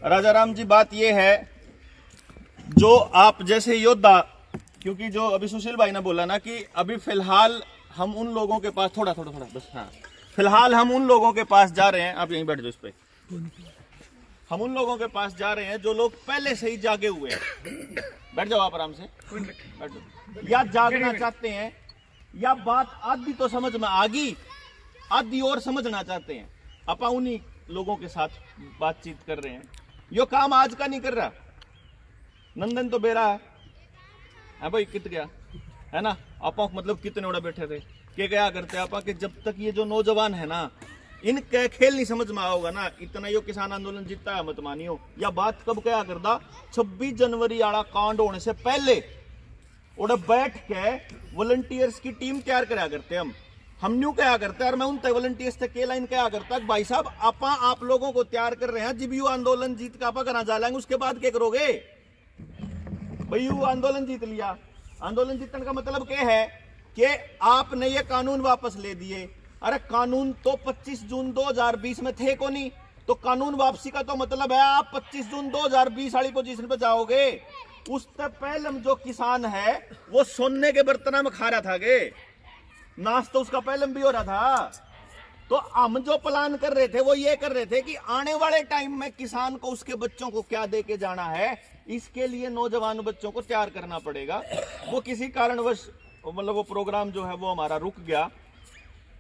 राजाराम जी, बात ये है, जो आप जैसे योद्धा, क्योंकि जो अभी सुशील भाई ने बोला ना कि अभी फिलहाल हम उन लोगों के पास थोड़ा बस, हाँ, फिलहाल हम उन लोगों के पास जा रहे हैं। आप यहीं बैठ जाओ इस पे। हम उन लोगों के पास जा रहे हैं जो लोग पहले से ही जागे हुए हैं। बैठ जाओ आप आराम से, बैठ जाओ। या जागना चाहते हैं, या बात आधी तो समझ में आ गई, आधी और समझना चाहते हैं। अपा उन्हीं लोगों के साथ बातचीत कर रहे हैं। यो काम आज का नहीं कर रहा। नंदन तो बेरा है भाई, कित गया है ना। आपा मतलब कितने उड़ा बैठे थे कि क्या करते आपा कि जब तक ये जो नौजवान है ना, इनके खेल नहीं समझ में आओगा ना, इतना यो किसान आंदोलन जीतता है मत मानियो। या बात कब क्या करता, 26 जनवरी आला कांड होने से पहले उड़े बैठ के वॉलंटियर्स की टीम तैयार करा करते हम न्यू क्या करते हैं। और मैं उन वॉलंटियर्स से के लाइन क्या करता है, भाई साहब आपा आप लोगों को तैयार कर रहे हैं, जब यू आंदोलन जीत के आपा करा जा लेंगे, उसके बाद क्या करोगे भाई। यू आंदोलन जीत लिया, आंदोलन जीतने का मतलब क्या है कि आपने ये कानून वापस ले दिए। अरे कानून तो 25 जून 2020 में थे को नहीं, तो कानून वापसी का तो मतलब है आप 25 जून 2020 वाली पोजीशन पे जाओगे। उससे पहले जो किसान है वो सोने के बर्तन में खा रहा था गे, नाश तो उसका पहले भी हो रहा था। तो हम जो प्लान कर रहे थे वो ये कर रहे थे कि आने वाले टाइम में किसान को उसके बच्चों को क्या दे के जाना है, इसके लिए नौजवान बच्चों को तैयार करना पड़ेगा। वो किसी कारणवश मतलब वो प्रोग्राम जो है वो हमारा रुक गया,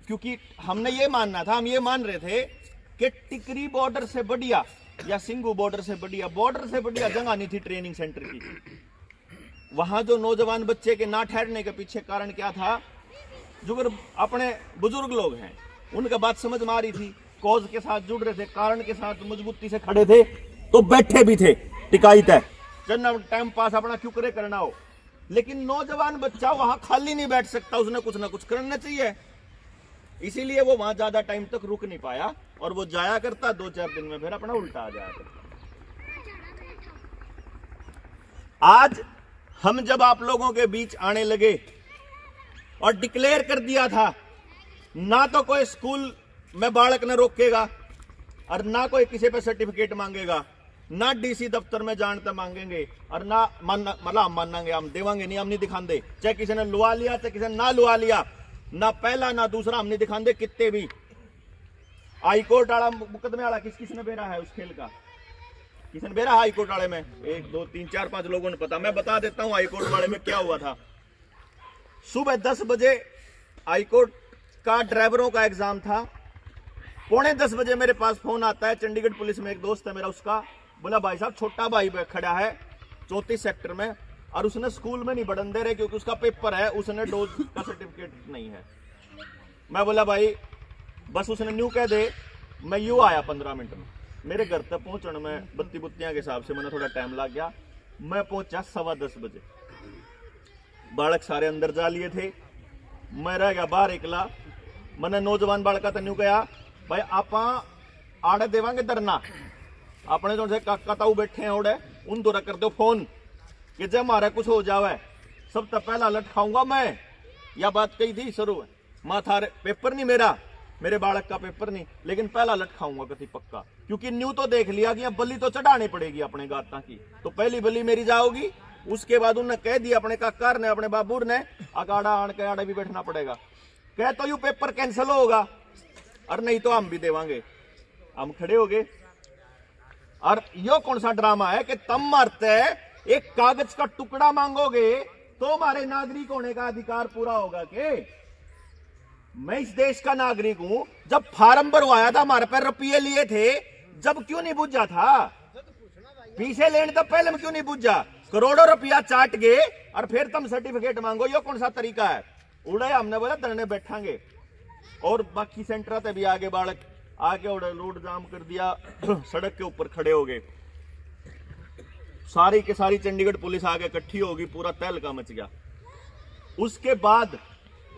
क्योंकि हमने ये मानना था, हम ये मान रहे थे कि टिकरी बॉर्डर से बढ़िया या सिंगू बॉर्डर से बढ़िया जगह नहीं थी ट्रेनिंग सेंटर की। वहां जो नौजवान बच्चे के ना ठहरने के पीछे कारण क्या था, जो अपने बुजुर्ग लोग हैं उनका बात समझ में आ रही थी, कॉज के साथ जुड़ रहे थे, कारण के साथ मजबूती से खड़े थे, तो बैठे भी थे टिकाई तय चलना टाइम पास अपना क्यों करे करना हो। लेकिन नौजवान बच्चा वहां खाली नहीं बैठ सकता, उसने कुछ ना कुछ करना चाहिए। इसीलिए वो वहां ज्यादा टाइम तक रुक नहीं पाया और वो जाया करता, 2-4 दिन में फिर अपना उल्टा आ जाया करता। आज हम जब आप लोगों के बीच आने लगे और डिक्लेयर कर दिया था, ना तो कोई स्कूल में बालक ने रोकेगा और ना कोई किसी पे सर्टिफिकेट मांगेगा, ना डीसी दफ्तर में जानते मांगेंगे, और ना मतलब मानेंगे हम देवांगे नहीं, हम नहीं दिखाते। चाहे किसी ने लुआ लिया चाहे किसी ने ना लुआ लिया, ना पहला ना दूसरा हम नहीं दिखाते। कितने भी हाईकोर्ट वाला मुकदमे वाला किस ने बेरा है उस खेल का, किसने बेरा हाईकोर्ट वाले में 1 2 3 4 5 लोगों ने पता। मैं बता देता हूं हाईकोर्ट वाले में क्या हुआ था। सुबह 10 बजे हाईकोर्ट का ड्राइवरों का एग्जाम था। 9:45 बजे मेरे पास फोन आता है, चंडीगढ़ पुलिस में एक दोस्त है मेरा, उसका बोला भाई साहब छोटा भाई खड़ा है 34 सेक्टर में और उसने स्कूल में नहीं बढ़न दे रहे क्योंकि उसका पेपर है, उसने डोज का सर्टिफिकेट नहीं है। मैं बोला भाई बस उसने न्यू कह दे, मैं यू आया 15 मिनट में। मेरे घर तक पहुंचने में बत्ती बुत्तियां के हिसाब से मैंने थोड़ा टाइम लग गया। मैं पहुंचा 10:15 बजे, बालक सारे अंदर जा लिए थे, मैं रह गया बाहर एकला। मैंने नौजवान बालका तो न्यू कहा भाई आप आड़े देवांगे धरना, अपने जो कताऊ बैठे हैं ओडे उन द्वारा कर दो फोन कि जब हमारा कुछ हो जावे सब तो पहला लटकाऊंगा मैं। यह बात कही थी शुरू में, माँ थारे पेपर नहीं मेरे बालक का पेपर नहीं, लेकिन पहला लटकाऊंगा कभी पक्का, क्योंकि न्यू तो देख लिया कि अब बलि तो चढ़ानी पड़ेगी अपने गाता की, तो पहली बलि मेरी जाओगी। उसके बाद उन्होंने कह दिया अपने काकार ने, अपने बाबूर ने, अकाड़ा आड़ के आड़े भी बैठना पड़ेगा। कह तो यू पेपर कैंसिल होगा और नहीं तो हम भी देवांगे। हम खड़े हो गए। और यो कौन सा ड्रामा है कि तुम मरते एक कागज का टुकड़ा मांगोगे तो हमारे नागरिक होने का अधिकार पूरा होगा के? मैं इस देश का नागरिक हूं। जब फार्म भरवाया था हमारे पर रुपये लिए थे, जब क्यों नहीं बुझा था? पीछे लेने तो पहले में क्यों नहीं बुझा? करोड़ों रुपया चाट गए और फिर तुम सर्टिफिकेट मांगो, यो कौन सा तरीका है? उड़े हमने बोला धरने बैठांगे। और बाकी सेंटर से भी आगे बालक आके उड़े रोड जाम कर दिया, सड़क के ऊपर खड़े हो गए। सारी के सारी चंडीगढ़ पुलिस आगे इकट्ठी होगी, पूरा तहलका मच गया। उसके बाद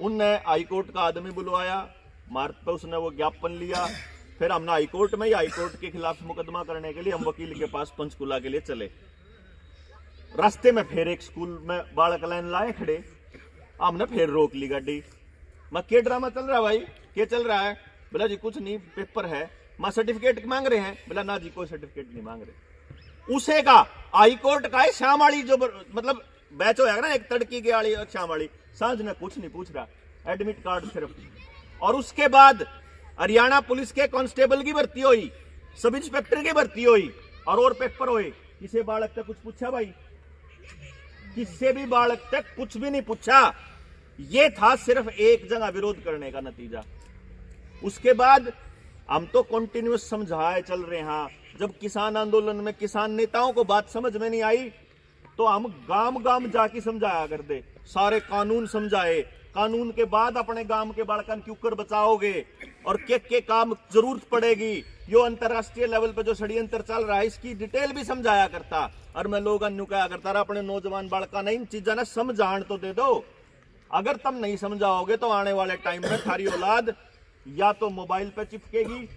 उनने हाईकोर्ट का आदमी बुलवाया, मार्ग पे उसने वो ज्ञापन लिया। फिर हमने हाईकोर्ट में ही हाईकोर्ट के खिलाफ मुकदमा करने के लिए हम वकील के पास पंचकुला के लिए चले। रास्ते में फिर एक स्कूल में बालक लाइन लाए खड़े, हमने फिर रोक ली गाड़ी। मैं क्या ड्रामा चल रहा है भाई, क्या चल रहा है? बोला जी कुछ नहीं, पेपर है। मां सर्टिफिकेट मांग रहे हैं, बोला ना जी कोई सर्टिफिकेट नहीं मांग रहे। उसे का हाई कोर्ट का है श्याम वाली जो मतलब बैच होगा ना, एक तड़की के वाली श्याम वाली, सांझ ने कुछ नहीं पूछ रहा, एडमिट कार्ड सिर्फ। और उसके बाद हरियाणा पुलिस के कांस्टेबल की भर्ती हुई, सब इंस्पेक्टर की भर्ती हुई और पेपर हुए। किसी बालक तक कुछ पूछा भाई? किसी भी बालक तक कुछ भी नहीं पूछा। यह था सिर्फ एक जगह विरोध करने का नतीजा। उसके बाद हम तो कंटिन्यूस समझाए चल रहे हैं। जब किसान आंदोलन में किसान नेताओं को बात समझ में नहीं आई तो हम गांव गांव जाके समझाया कर दे, सारे कानून समझाए। कानून के बाद अपने गांव के बालकन क्यों कर बचाओगे और के काम जरूरत पड़ेगी, यो अंतरराष्ट्रीय लेवल पे जो षड्यंत्र चल रहा है इसकी डिटेल भी समझाया करता। और मैं लोग अन्यू कहा करता रहा अपने नौजवान बालका ने इन चीजा ने समझाण तो दे दो। अगर तुम नहीं समझाओगे तो आने वाले टाइम में थारी औलाद या तो मोबाइल पे चिपकेगी,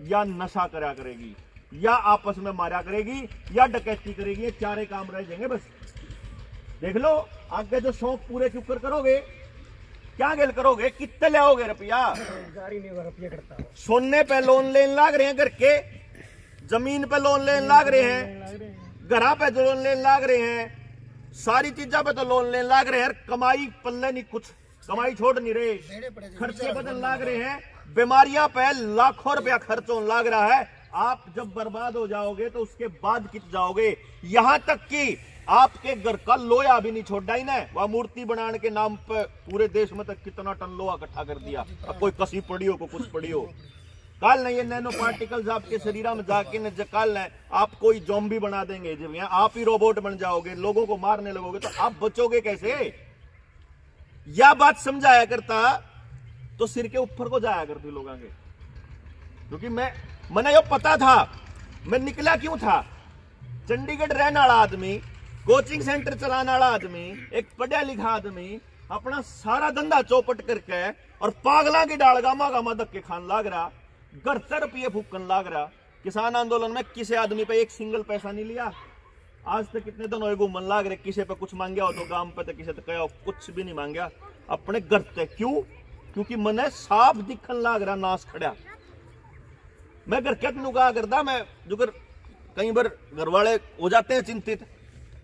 या नशा करा करेगी, या आपस में मारा करेगी, या डकैती करेगी। ये चारे काम रह जाएंगे बस। देख लो आगे जो शौक पूरे क्यों करोगे, क्या गेल करोगे, कितने ले आओगे रुपया? सोने पे लोन लेने लाग रहे हैं, घर के जमीन पे लोन लेने लाग रहे हैं, घरा पे लोन लेने लाग रहे हैं, सारी चीजा पे तो लोन लेने लाग रहे हैं। कमाई पल्ले नहीं, कुछ कमाई छोड़ नहीं रहे, खर्चे बदल लाग रहे हैं, बीमारियां पे लाखों रुपया खर्च होने लाग रहा है। आप जब बर्बाद हो जाओगे तो उसके बाद कित जाओगे। यहां तक कि आपके घर का लोहा भी नहीं छोड़ा ही ना, वह मूर्ति बनाने के नाम पे पूरे देश में तक कितना टन लोहा इकट्ठा कर दिया। अब कोई कसी पड़ी हो, को कुछ पड़ी हो। कल नहीं ये नैनो पार्टिकल्स आपके शरीर में जाके न कल आप कोई ज़ॉम्बी बना देंगे। जब यहाँ आप ही रोबोट बन जाओगे, लोगों को मारने लगोगे तो आप बचोगे कैसे? यह बात समझाया करता तो सिर के ऊपर को जाया करती लोगों के। क्योंकि मैंने यो पता था, मैं निकला क्यों था। चंडीगढ़ रहने वाला आदमी, कोचिंग सेंटर चलाने वाला आदमी, एक पढ़ा लिखा आदमी अपना सारा धंधा चौपट करके और पागला की डाल गामा गामा धक्के खान लाग रहा, घर से रुपये फूकन लाग रहा। किसान आंदोलन में किसी आदमी पे एक सिंगल पैसा नहीं लिया। आज तक कितने दिन हुए घूमन लाग रहे, किसी पे कुछ मांगया हो तो गांव पे तो किसी तो कहा कुछ भी नहीं मांगया अपने घर से। क्यों? क्योंकि मने साफ दिखन लाग रहा नाश खड़ा। मैं घर के कहा करता, मैं जो कई बार घर वाले हो जाते हैं चिंतित,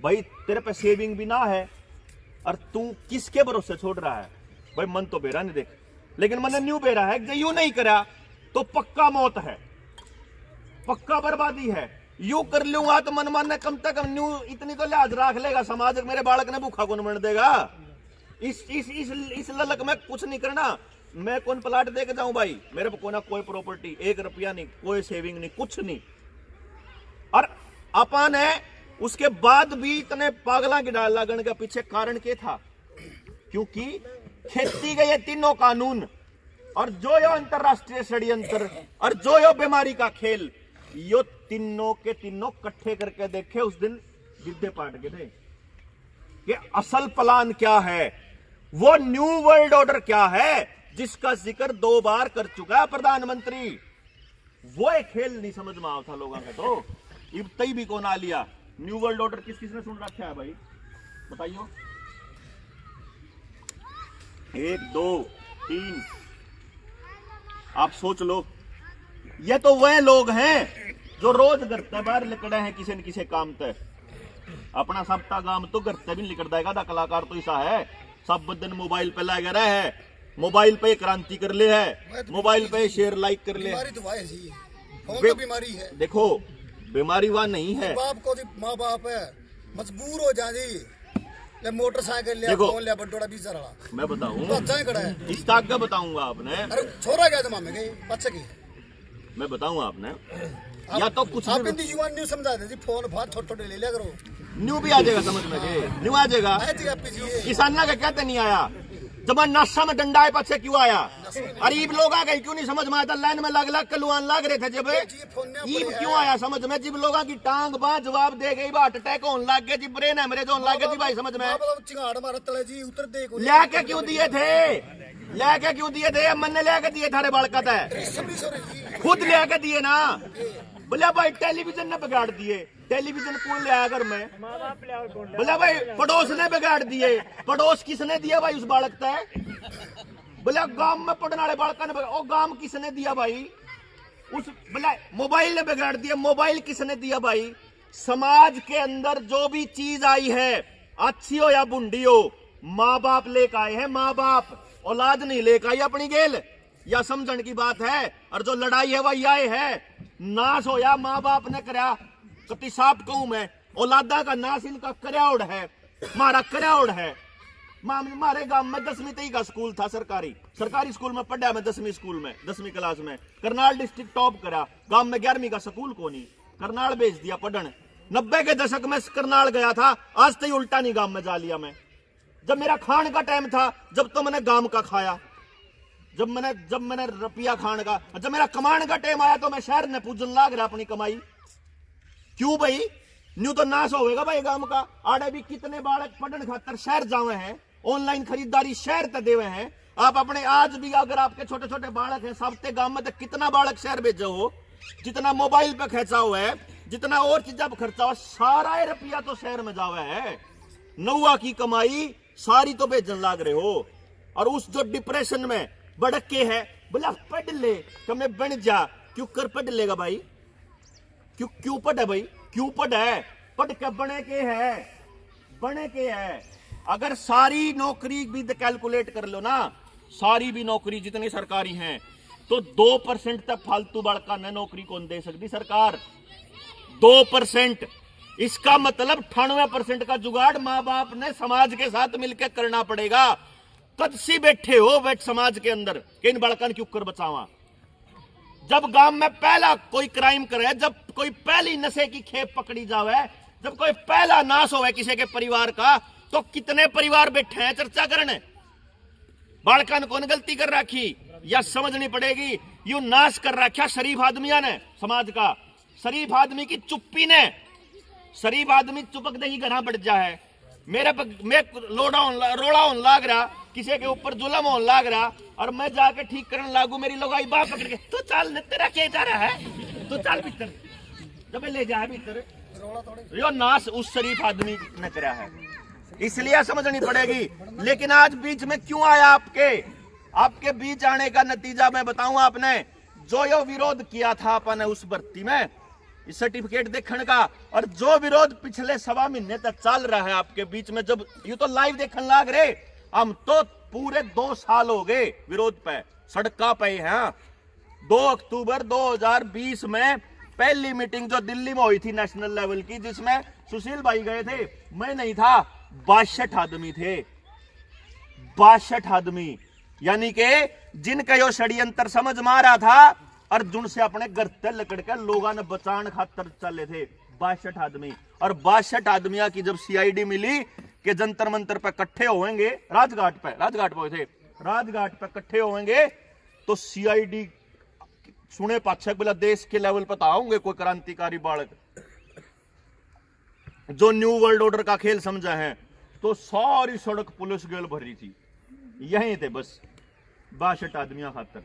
भाई तेरे पे सेविंग भी ना है और तू किसके भरोसे छोड़ रहा है। भाई मन तो बेरा नहीं देख, लेकिन मैंने न्यू बेरा है कि यूं नहीं करा तो पक्का मौत है, पक्का बर्बादी है। यूं कर लूंगा तो मन मन ने कम से कम न्यू इतनी तो लिहाज राख लेगा समाज, मेरे बालक ने भूखा कौन बन देगा। इस ललक में कुछ नहीं करना। मैं कौन प्लाट दे के जाऊं भाई, मेरे को कोई ना कोई प्रॉपर्टी, 1 रुपया नहीं, कोई सेविंग नहीं, कुछ नहीं। और अपन है उसके बाद भी इतने पागला की डाल लगन के पीछे कारण क्या था? क्योंकि खेती गए तीनों कानून और जो यो अंतरराष्ट्रीय षड्यंत्र और जो यो बीमारी का खेल, यो तीनों के तीनों इकट्ठे करके देखे उस दिन विद्या पाठ के थे कि असल प्लान क्या है, वो न्यू वर्ल्ड ऑर्डर क्या है जिसका जिक्र 2 बार कर चुका है प्रधानमंत्री। वो एक खेल नहीं समझ में आता लोगों का, तो इब तई भी कौन आ लिया। न्यू वर्ल्ड ऑर्डर किस किसने सुन रखा है भाई, बताइयो? 1 2 3 आप सोच लो। ये तो वह लोग हैं जो रोज घर से बाहर निकले हैं किसी न किसी काम से। अपना सबका काम तो घर से भी निकल जाएगा। कलाकार तो ऐसा है, सब दिन मोबाइल पे लगे रहे है, मोबाइल पे क्रांति कर ले है, मोबाइल पे शेयर लाइक कर ले। बीमारी तो है जी, फोन तो बीमारी है। देखो बीमारी वहां नहीं है, बाप को माँ बाप है मजबूर हो जाए जी, ले मोटरसाइकिल ले फोन ले बटोड़ा बीचा रहा। मैं बताऊं तो अच्छा ही खड़ा है, इस ताक का बताऊंगा आपने। अरे छोरा गया जमा में गई बच्चे की, मैं बताऊंगा आपने। या तो कुछ आप हिंदी युवा न्यू समझा दे जी, फोन बहुत छोटे छोटे ले लिया करो, न्यू भी आ जाएगा समझ में, न्यू आ जाएगा। किसाना का कहते नहीं आया, जब नाशा में डंडा है पीछे क्यों आया? गरीब लोग आ गए क्यों नहीं समझ में आया? लाइन में लग लग कलुआन लग रहे थे जब ईब क्यों आया समझ में? जब लोगों की टांग बाह जवाब दे गई, हार्ट अटैक होने लग गए जी, ब्रेन हेमरेज होने लग गए जी भाई समझ में। लेके क्यों दिए थे? लेके क्यों दिए थे? मैंने लेके दिए थारे बड़कत है, खुद लेके दिए ना। बोला भाई टेलीविजन ने बिगाड़ दिए, टेलीविजन कौन ले आया घर में? बोला भाई पड़ोस ने बिगाड़ दिए, पड़ोस किसने दिया भाई उस बालक तय? बोला गांव में पढ़ने वाले बालक ने, ओ गांव किसने दिया भाई? उस बोला मोबाइल ने बिगाड़ दिया। मोबाइल किसने दिया भाई? समाज के अंदर जो भी चीज आई है, अच्छी हो या बुंडी हो, माँ बाप लेकर आए हैं। माँ बाप, औलाद नहीं लेकर आई अपनी गेल, या समझण की बात है। और जो लड़ाई है वह यह है, नाश हो या माँ बाप ने करा, कति साफ कहूं मैं, औलादा का नाश इनका करयाउड़ है, मारा करयाउड़ है। हमारे गांव में 10वीं तक का स्कूल था, सरकारी स्कूल में पढ़ा मैं 10वीं स्कूल में, 10वीं क्लास में। करनाल डिस्ट्रिक्ट टॉप करा। गांव में 11वीं का स्कूल को नहीं, करनाल भेज दिया पढ़न। 90 के दशक में करनाल गया था, आज तक उल्टा नहीं गांव में जा लिया मैं। जब मेरा खान का टाइम था, जब तो मैंने गांव का खाया, जब मैंने रुपया खान का, जब मेरा कमाने का टाइम आया तो मैं शहर ने पूजन लाग रहा अपनी कमाई। क्यों भाई? न्यू तो नाश होगा भाई गांव का। आड़े भी कितने बालक पढ़न खातर शहर जावे हैं, ऑनलाइन खरीदारी शहर तक देवे हैं। आप अपने आज भी अगर आपके छोटे छोटे बालक हैं, सबते गांव में तो कितना बालक शहर भेजे हो, जितना मोबाइल पे खर्चा हुआ है, जितना और चीजा पर खर्चा हुआ, सारा रुपया तो शहर में जावे है। नौवा की कमाई सारी तो भेजन लाग रहे हो। और उस जो डिप्रेशन में भड़क के है, बोला पढ़ ले कमे बन जा। क्यों कर पढ़ लेगा भाई? क्यों पढ़े भाई? क्यों पढ़े? पढ़ के बने के है। अगर सारी नौकरी भी कैलकुलेट कर लो ना, सारी भी नौकरी जितनी सरकारी हैं, तो 2% तक फालतू बड़का ने नौकरी कौन दे सकती सरकार? 2%। इसका मतलब 98% का जुगाड़ माँ बाप ने समाज के साथ मिलकर करना पड़ेगा। कद सी बैठे हो बैठ समाज के अंदर कि इन बड़कन क्यों कर बचावा। जब गांव में पहला कोई क्राइम करे, जब कोई पहली नशे की खेप पकड़ी जावे, जब कोई पहला नाश होवे किसी के परिवार का, तो कितने परिवार बैठे हैं चर्चा करने? बालकन कौन गलती कर रखी या समझनी पड़ेगी। यू नाश कर रखा शरीफ आदमिया ने समाज का। शरीफ आदमी की चुप्पी ने, शरीफ आदमी चुपक दे ही घना बढ़ जा है। मैं रोड़ा होने लाग रहा, किसी के ऊपर जुलम होने लाग रहा, और मैं जाके ठीक करने लागू, मेरी लोग आई बाप पकड़ के, तू चल तेरा क्या जा रहा है, तू चल भीतर, जब ले जाए भीतर। यो नाश उस शरीफ आदमी ने करा है, इसलिए समझनी पड़ेगी। लेकिन आज बीच में क्यों आया? आपके बीच आने का नतीजा मैं बताऊं। आपने जो यो विरोध किया था आपने उस भर्ती में, इस सर्टिफिकेट देखने का, और जो विरोध पिछले 1.25 महीने तक चल रहा है आपके बीच में, जब यू तो लाइव देखने लाग रहे, हम तो पूरे 2 साल हो गए विरोध पे सड़का पे हैं। 2 अक्टूबर 2020 में पहली मीटिंग जो दिल्ली में हुई थी नेशनल लेवल की, जिसमें सुशील भाई गए थे, मैं नहीं था, 62 आदमी थे। 62 आदमी, यानी कि जिनका यो षड्यंत्र समझ मारा था, अर्जुन से अपने घर ते लकड़ के लोगों ने बचाने खातर चले थे। 62 आदमी, और 62 आदमियों की जब सीआईडी मिली कि जंतर मंतर पे इकट्ठे होंगे, राजघाट पे थे, राजघाट पे इकट्ठे होंगे, तो सीआईडी सुने पाछे बोला देश के लेवल पर होंगे कोई क्रांतिकारी बालक जो न्यू वर्ल्ड ऑर्डर का खेल समझा है, तो सारी सड़क पुलिस गेल भरी थी, यहीं थे बस 62 आदमियों खातर।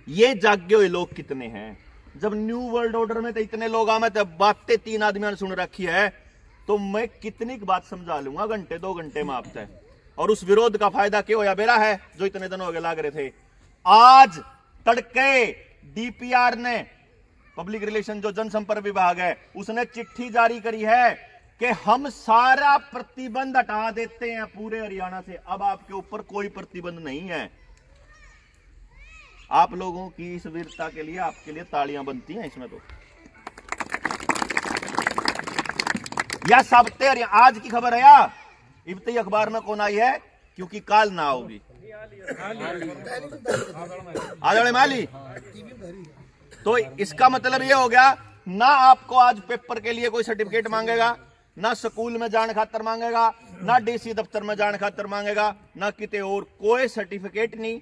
ये जागे हुए लोग कितने हैं? जब न्यू वर्ल्ड ऑर्डर में तो इतने लोग आए, तो बातें 3 आदमियों ने सुन रखी है, तो मैं कितनी बात समझा लूंगा घंटे 2 घंटे में आपसे। और उस विरोध का फायदा क्यों होया बेरा है, जो इतने दिन हो गए लाग रहे थे। आज तड़के डीपीआर ने, पब्लिक रिलेशन जो जनसंपर्क विभाग है, उसने चिट्ठी जारी करी है कि हम सारा प्रतिबंध हटा देते हैं पूरे हरियाणा से, अब आपके ऊपर कोई प्रतिबंध नहीं है। आप लोगों की इस वीरता के लिए आपके लिए तालियां बनती हैं इसमें। तो या सबते आज की खबर है या इब्ती अखबार में कौन आई है, क्योंकि काल ना होगी आज माली। तो इसका मतलब ये हो गया, ना आपको आज पेपर के लिए कोई सर्टिफिकेट मांगेगा, ना स्कूल में जाने खातर मांगेगा, ना डीसी दफ्तर में जाने खातर मांगेगा, ना किते और कोई सर्टिफिकेट नहीं,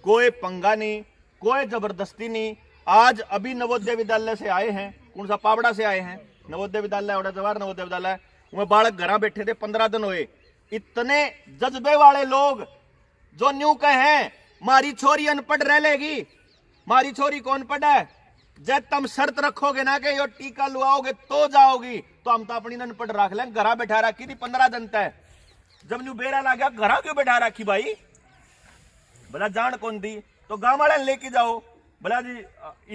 कोई पंगा नहीं, कोई जबरदस्ती नहीं। आज अभी नवोदय विद्यालय से आए हैं, कौन सा पावड़ा से आए हैं, नवोदय विद्यालय और जवाहर नवोदय विद्यालय, वह बालक घर बैठे थे, 15 दिन हुए। इतने जज्बे वाले लोग जो न्यू कहे हैं मारी छोरी अनपढ़ रह लेगी, मारी छोरी कौन पढ़ है, जब तुम शर्त रखोगे ना कि यो टीका लुआओगे तो जाओगी, तो हम तो अपनी अनपढ़ रख लें, घर बैठा रखी थी 15 दिन तक। जब न्यू बेरा ला गया, घर क्यों बैठा रखी भाई, बोला जान कौन दी, तो गांव वाले लेके जाओ, बोला जी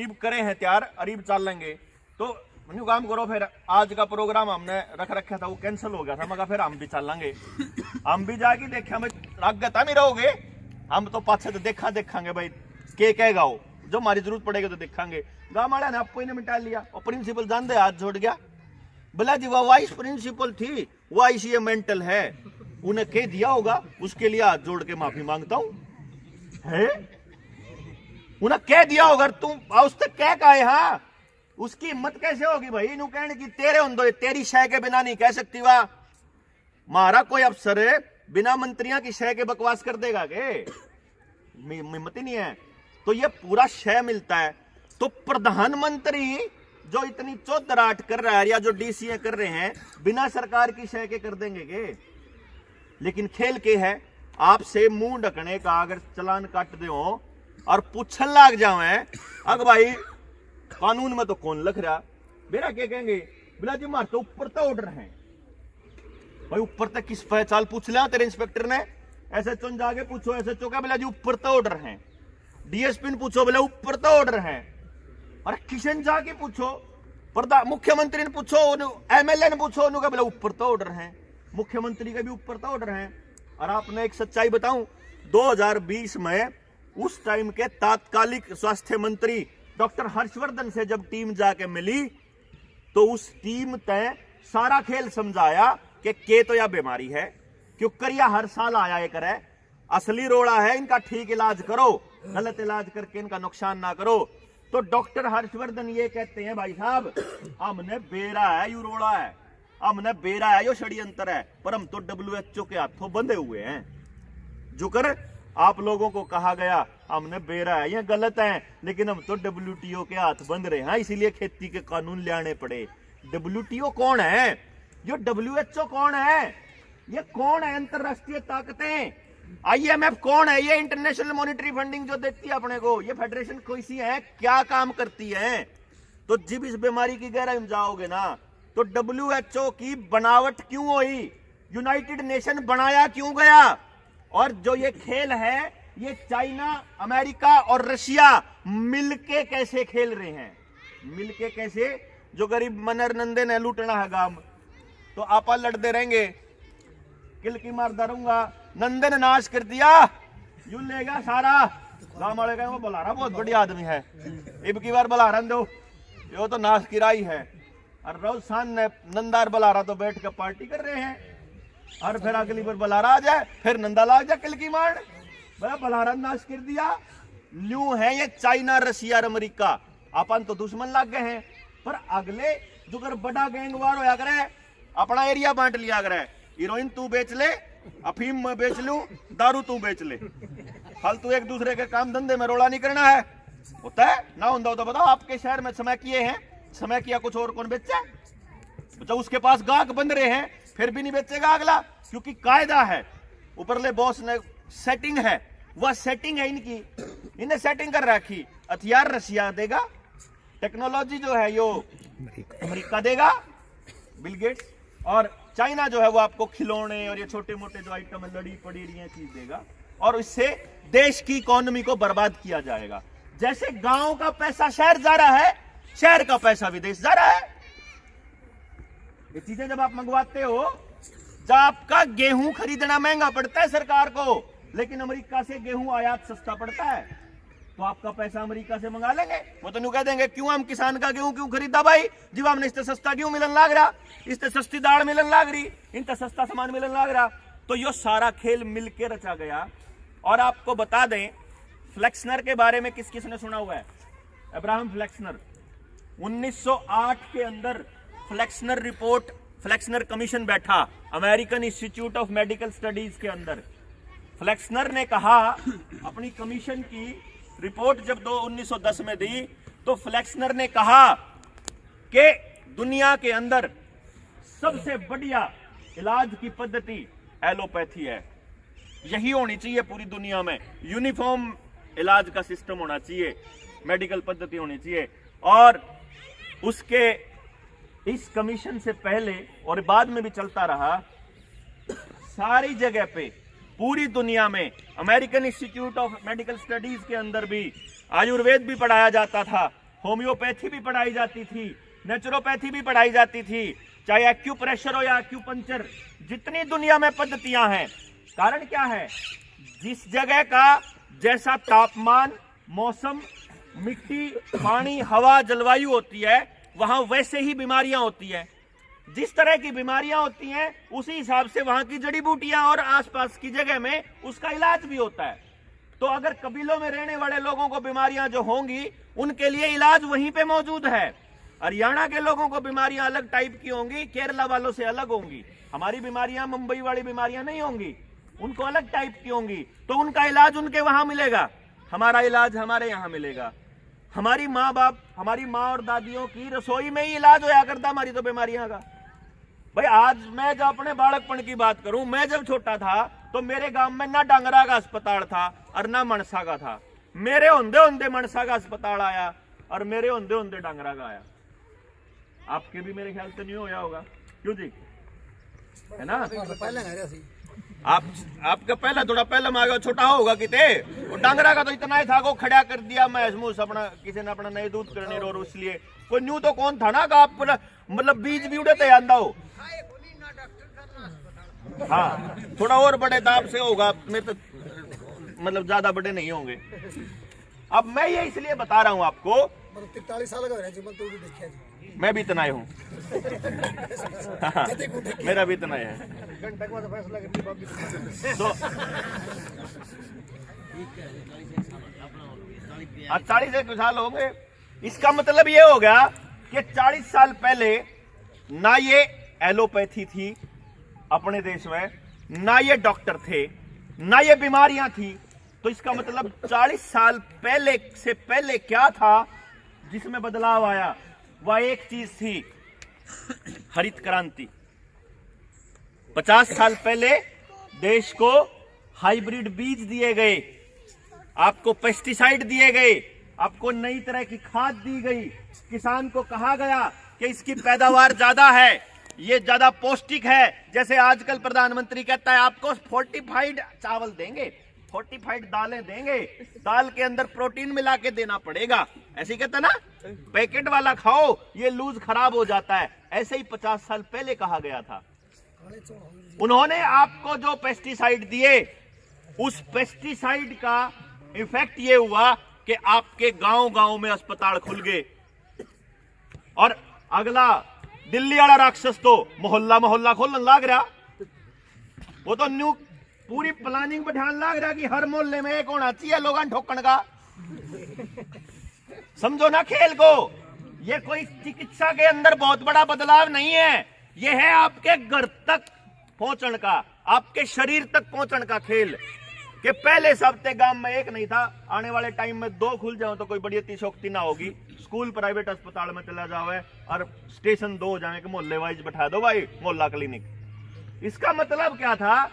ईब करे हैं तैयार और ईब चल लेंगे। तो मैंने काम करो, फिर आज का प्रोग्राम हमने रख रखा था वो कैंसिल हो गया था, मगर फिर हम भी चल लेंगे। हम भी जाके देखे, हमें लागत नहीं रहोगे, हम तो पाछे तो देखांगे भाई के कहेगा वो, जो हमारी जरूरत पड़ेगी तो देखांगे। गाँव वाले ने आपको इन्हें मिटा लिया और प्रिंसिपल जान दे हाथ जोड़ गया। बोला जी वह वाइस प्रिंसिपल थी, वो आईसीए मेंटल है, उन्हें कह दिया होगा, उसके लिए हाथ जोड़ के माफी मांगता हूं। है उन्हें कह दिया होगा, तुम उस तक क्या कहे, हाँ उसकी हिम्मत कैसे होगी भाई इन्हों कहने की तेरे होंदो तेरी शय के बिना नहीं कह सकती। वाह मारा कोई अफसर है बिना मंत्रियों की शय के बकवास कर देगा के, हिम्मत ही नहीं है। तो ये पूरा शय मिलता है। तो प्रधानमंत्री जो इतनी चौधराट कर रहा है या जो डीसीए कर रहे हैं बिना सरकार की शय के कर देंगे के। लेकिन खेल के है, आपसे मुंह ढकने का अगर चलान काट दे और पूछन लाग जावे, अग भाई कानून में तो कौन लिख रहा, मेरा क्या कहेंगे, बोला जी मार तो ऊपर तो ऑर्डर है भाई, ऊपर तक किस पहचान पूछ लिया तेरे इंस्पेक्टर ने, एसएचओ जाके पूछो, एसएचओ का बोला जी ऊपर तो ऑर्डर है, डीएसपी ने पूछो बोला ऊपर तो ऑर्डर है, अरे किशन जाके पूछो, मुख्यमंत्री ने पूछो, एमएलए ने पूछो, उन्होंने बोला ऊपर तो ऑर्डर है, मुख्यमंत्री का भी ऊपर तो ऑर्डर है। और आपने एक सच्चाई बताऊं, 2020 में उस टाइम के तात्कालिक स्वास्थ्य मंत्री डॉक्टर हर्षवर्धन से जब टीम जाके मिली तो उस टीम तय सारा खेल समझाया कि तो यह बीमारी है, क्यों करिया हर साल आया ये करे, असली रोड़ा है इनका ठीक इलाज करो, गलत इलाज करके इनका नुकसान ना करो। तो डॉक्टर हर्षवर्धन ये कहते हैं भाई साहब हमने बेरा है यू रोड़ा है, हमने बेरा है यो षड्यंत्र है, पर हम तो WHO के हाथों बंधे हुए हैं। जो कर आप लोगों को कहा गया हमने बेरा है, ये गलत है, लेकिन हम तो WTO के हाथ बंध रहे हैं, इसीलिए खेती के कानून लाने पड़े। WTO कौन है, ये WHO कौन है, ये कौन है, अंतरराष्ट्रीय ताकतें, IMF कौन है, ये इंटरनेशनल मॉनिटरी फंडिंग जो देती है अपने को, ये फेडरेशन कोई सी है, क्या काम करती है। तो जब इस बीमारी की गहराई में जाओगे ना, तो WHO की बनावट क्यों हुई, यूनाइटेड नेशन बनाया क्यों गया, और जो ये खेल है ये चाइना, अमेरिका और रशिया मिलके कैसे खेल रहे हैं, मिलके कैसे, जो गरीब मनर नंदे ने लूटना है गांव, तो आपा लड़ते रहेंगे, किल की मार दारूंगा, नंदे ने नाश कर दिया, यू लेगा सारा, गांव वाले कहेंगे वो बलारा बहुत बढ़िया आदमी है, इब की बार बलारा दो, यो तो नाश किराई है। और रोजान ने नंदार बलारा तो बैठ कर पार्टी कर रहे हैं, और फिर अगली बार बलारा आ जाए फिर नंदा लाग जाए किल की मार, बोला बलारा नाश कर दिया। ल्यू है ये चाइना, रशिया और अमेरिका, अपन तो दुश्मन लग गए हैं, पर अगले जो कर बड़ा गैंगवार होया करे, अपना एरिया बांट लिया करे, हीरोइन तू बेच ले, अफीम मैं बेच लूं, दारू तू बेच ले, फालतू एक दूसरे के काम धंधे में रोड़ा नहीं करना है। होता है ना, होता तो बताओ आपके शहर में समय किए हैं, समय किया कुछ और कौन बेचा, जब उसके पास गाहक बन रहे हैं फिर भी नहीं बेचेगा अगला, क्योंकि कायदा है, ऊपरले बॉस ने सेटिंग है, वह सेटिंग है इनकी, इन्हें सेटिंग कर रखी, हथियार रशिया देगा, टेक्नोलॉजी जो है यो अमेरिका देगा, बिल गेट्स, और चाइना जो है वो आपको खिलौने और ये छोटे मोटे जो आइटम है लड़ी पड़ी रही है चीज देगा, और इससे देश की इकोनॉमी को बर्बाद किया जाएगा। जैसे गांव का पैसा शहर जा रहा है, शहर का पैसा विदेश जा रहा है। ये चीजें जब आप मंगवाते हो, जब आपका गेहूं खरीदना महंगा पड़ता है सरकार को, लेकिन अमेरिका से गेहूं आयात सस्ता पड़ता है, तो आपका पैसा अमेरिका से मंगा लेंगे, वो तो नहीं कह देंगे क्यों हम किसान का गेहूं क्यों खरीदा भाई, जीव हमने इससे सस्ता गेहूं मिलन लाग रहा, इससे सस्ती दाल मिलन लाग रही, इनसे सस्ता सामान मिलन लाग रहा। तो यो सारा खेल मिलके रचा गया। और आपको बता दें फ्लेक्सनर के बारे में किस किसने सुना हुआ है, अब्राहम फ्लेक्सनर, 1908 के अंदर फ्लेक्सनर रिपोर्ट, फ्लेक्सनर कमीशन बैठा American institute of medical studies के अंदर। फ्लेक्सनर ने कहा, अपनी कमीशन की रिपोर्ट जब 1910 में दी, तो फ्लेक्सनर ने कहा कि दुनिया के अंदर सबसे बढ़िया इलाज की पद्धति एलोपैथी है, यही होनी चाहिए पूरी दुनिया में, यूनिफॉर्म इलाज का सिस्टम होना चाहिए, मेडिकल पद्धति होनी चाहिए। और उसके इस कमीशन से पहले और बाद में भी चलता रहा, सारी जगह पे पूरी दुनिया में American institute of medical studies के अंदर भी आयुर्वेद भी पढ़ाया जाता था, होम्योपैथी भी पढ़ाई जाती थी, नेचुरोपैथी भी पढ़ाई जाती थी, चाहे एक्यूप्रेशर हो या एक्यूपंक्चर, जितनी दुनिया में पद्धतियां हैं। कारण क्या है? जिस जगह का जैसा तापमान, मौसम, मिट्टी, पानी, हवा, जलवायु होती है, वहां वैसे ही बीमारियां होती है। जिस तरह की बीमारियां होती हैं उसी हिसाब से वहां की जड़ी बूटियां और आसपास की जगह में उसका इलाज भी होता है। तो अगर कबीलों में रहने वाले लोगों को बीमारियां जो होंगी उनके लिए इलाज वहीं पे मौजूद है। हरियाणा के लोगों को बीमारियां अलग टाइप की होंगी, केरला वालों से अलग होंगी। हमारी बीमारियां मुंबई वाली बीमारियां नहीं होंगी, उनको अलग टाइप की होंगी, तो उनका इलाज उनके वहां मिलेगा, हमारा इलाज हमारे यहाँ मिलेगा। हमारी माँ बाप, हमारी माँ और दादियों की रसोई में ही इलाज होया करता हमारी तो बीमारियां का। भाई आज मैं जब अपने बालकपन की बात करूं, मैं जब छोटा था तो मेरे गांव में ना डांगरा का अस्पताल था और ना मनसा का था। मेरे होंदे होंदे मनसा का अस्पताल आया और मेरे होंदे होंदे डांगरा का आया। आपके भी मेरे ख्याल से नहीं होया होगा, क्यों जी? है ना? आपका पहला थोड़ा पहला मांगा छोटा होगा किते, और डांगरा का तो इतना ही था को खड़ा कर दिया महसूस अपना, किसी ने अपना नए दूध करने और इसलिए कोई न्यू तो कौन था ना का आप मतलब बीज भी उड़े थे आंदा हो। हाँ थोड़ा और बड़े दाब से होगा, मैं तो मतलब ज्यादा बड़े नहीं होंगे। अब मैं ये इसलिए बता रहा हूँ आपको, 43 साल का जीवन तो भी देखिए जी। मैं भी इतना ही हूँ। मेरा भी इतना ही है। तो 40 साल हो गए। इसका मतलब ये हो गया कि 40 साल पहले ना ये एलोपैथी थी अपने देश में, ना ये डॉक्टर थे, ना ये बीमारियां थी। तो इसका मतलब 40 साल पहले से पहले क्या था जिसमें बदलाव आया? वह एक चीज थी, हरित क्रांति। 50 साल पहले देश को हाइब्रिड बीज दिए गए, आपको पेस्टिसाइड दिए गए, आपको नई तरह की खाद दी गई। किसान को कहा गया कि इसकी पैदावार ज्यादा है, ये ज्यादा पौष्टिक है। जैसे आजकल प्रधानमंत्री कहता है आपको फोर्टिफाइड चावल देंगे, फोर्टिफाइड दालें देंगे, दाल के अंदर प्रोटीन मिला के देना पड़ेगा, ऐसे कहता ना, पैकेट वाला खाओ ये लूज खराब हो जाता है। ऐसे ही 50 साल पहले कहा गया था। उन्होंने आपको जो पेस्टिसाइड दिए, उस पेस्टिसाइड का इफेक्ट ये हुआ कि आपके गांव-गांव में अस्पताल खुल गए। और अगला दिल्ली वाला राक्षस तो मोहल्ला मोहल्ला खोलन लाग रहा, वो तो न्यू पूरी प्लानिंग बैठान लाग रहा कि हर मोहल्ले में एक होना चाहिए लोग ठोकन का। समझो ना खेल को, ये कोई चिकित्सा के अंदर बहुत बड़ा बदलाव नहीं है, ये है आपके घर तक पहुंचने का, आपके शरीर तक पहुंचने का खेल। कि पहले सप्ते गांव में एक नहीं था, आने वाले टाइम में 2 खुल जाओ तो कोई बड़ी अतिशोक्ति ना होगी। स्कूल प्राइवेट अस्पताल में चला जाओ और स्टेशन 2 हो जाए कि मोहल्ले वाइज बैठा दो भाई मोहल्ला क्लिनिक। इसका मतलब क्या था?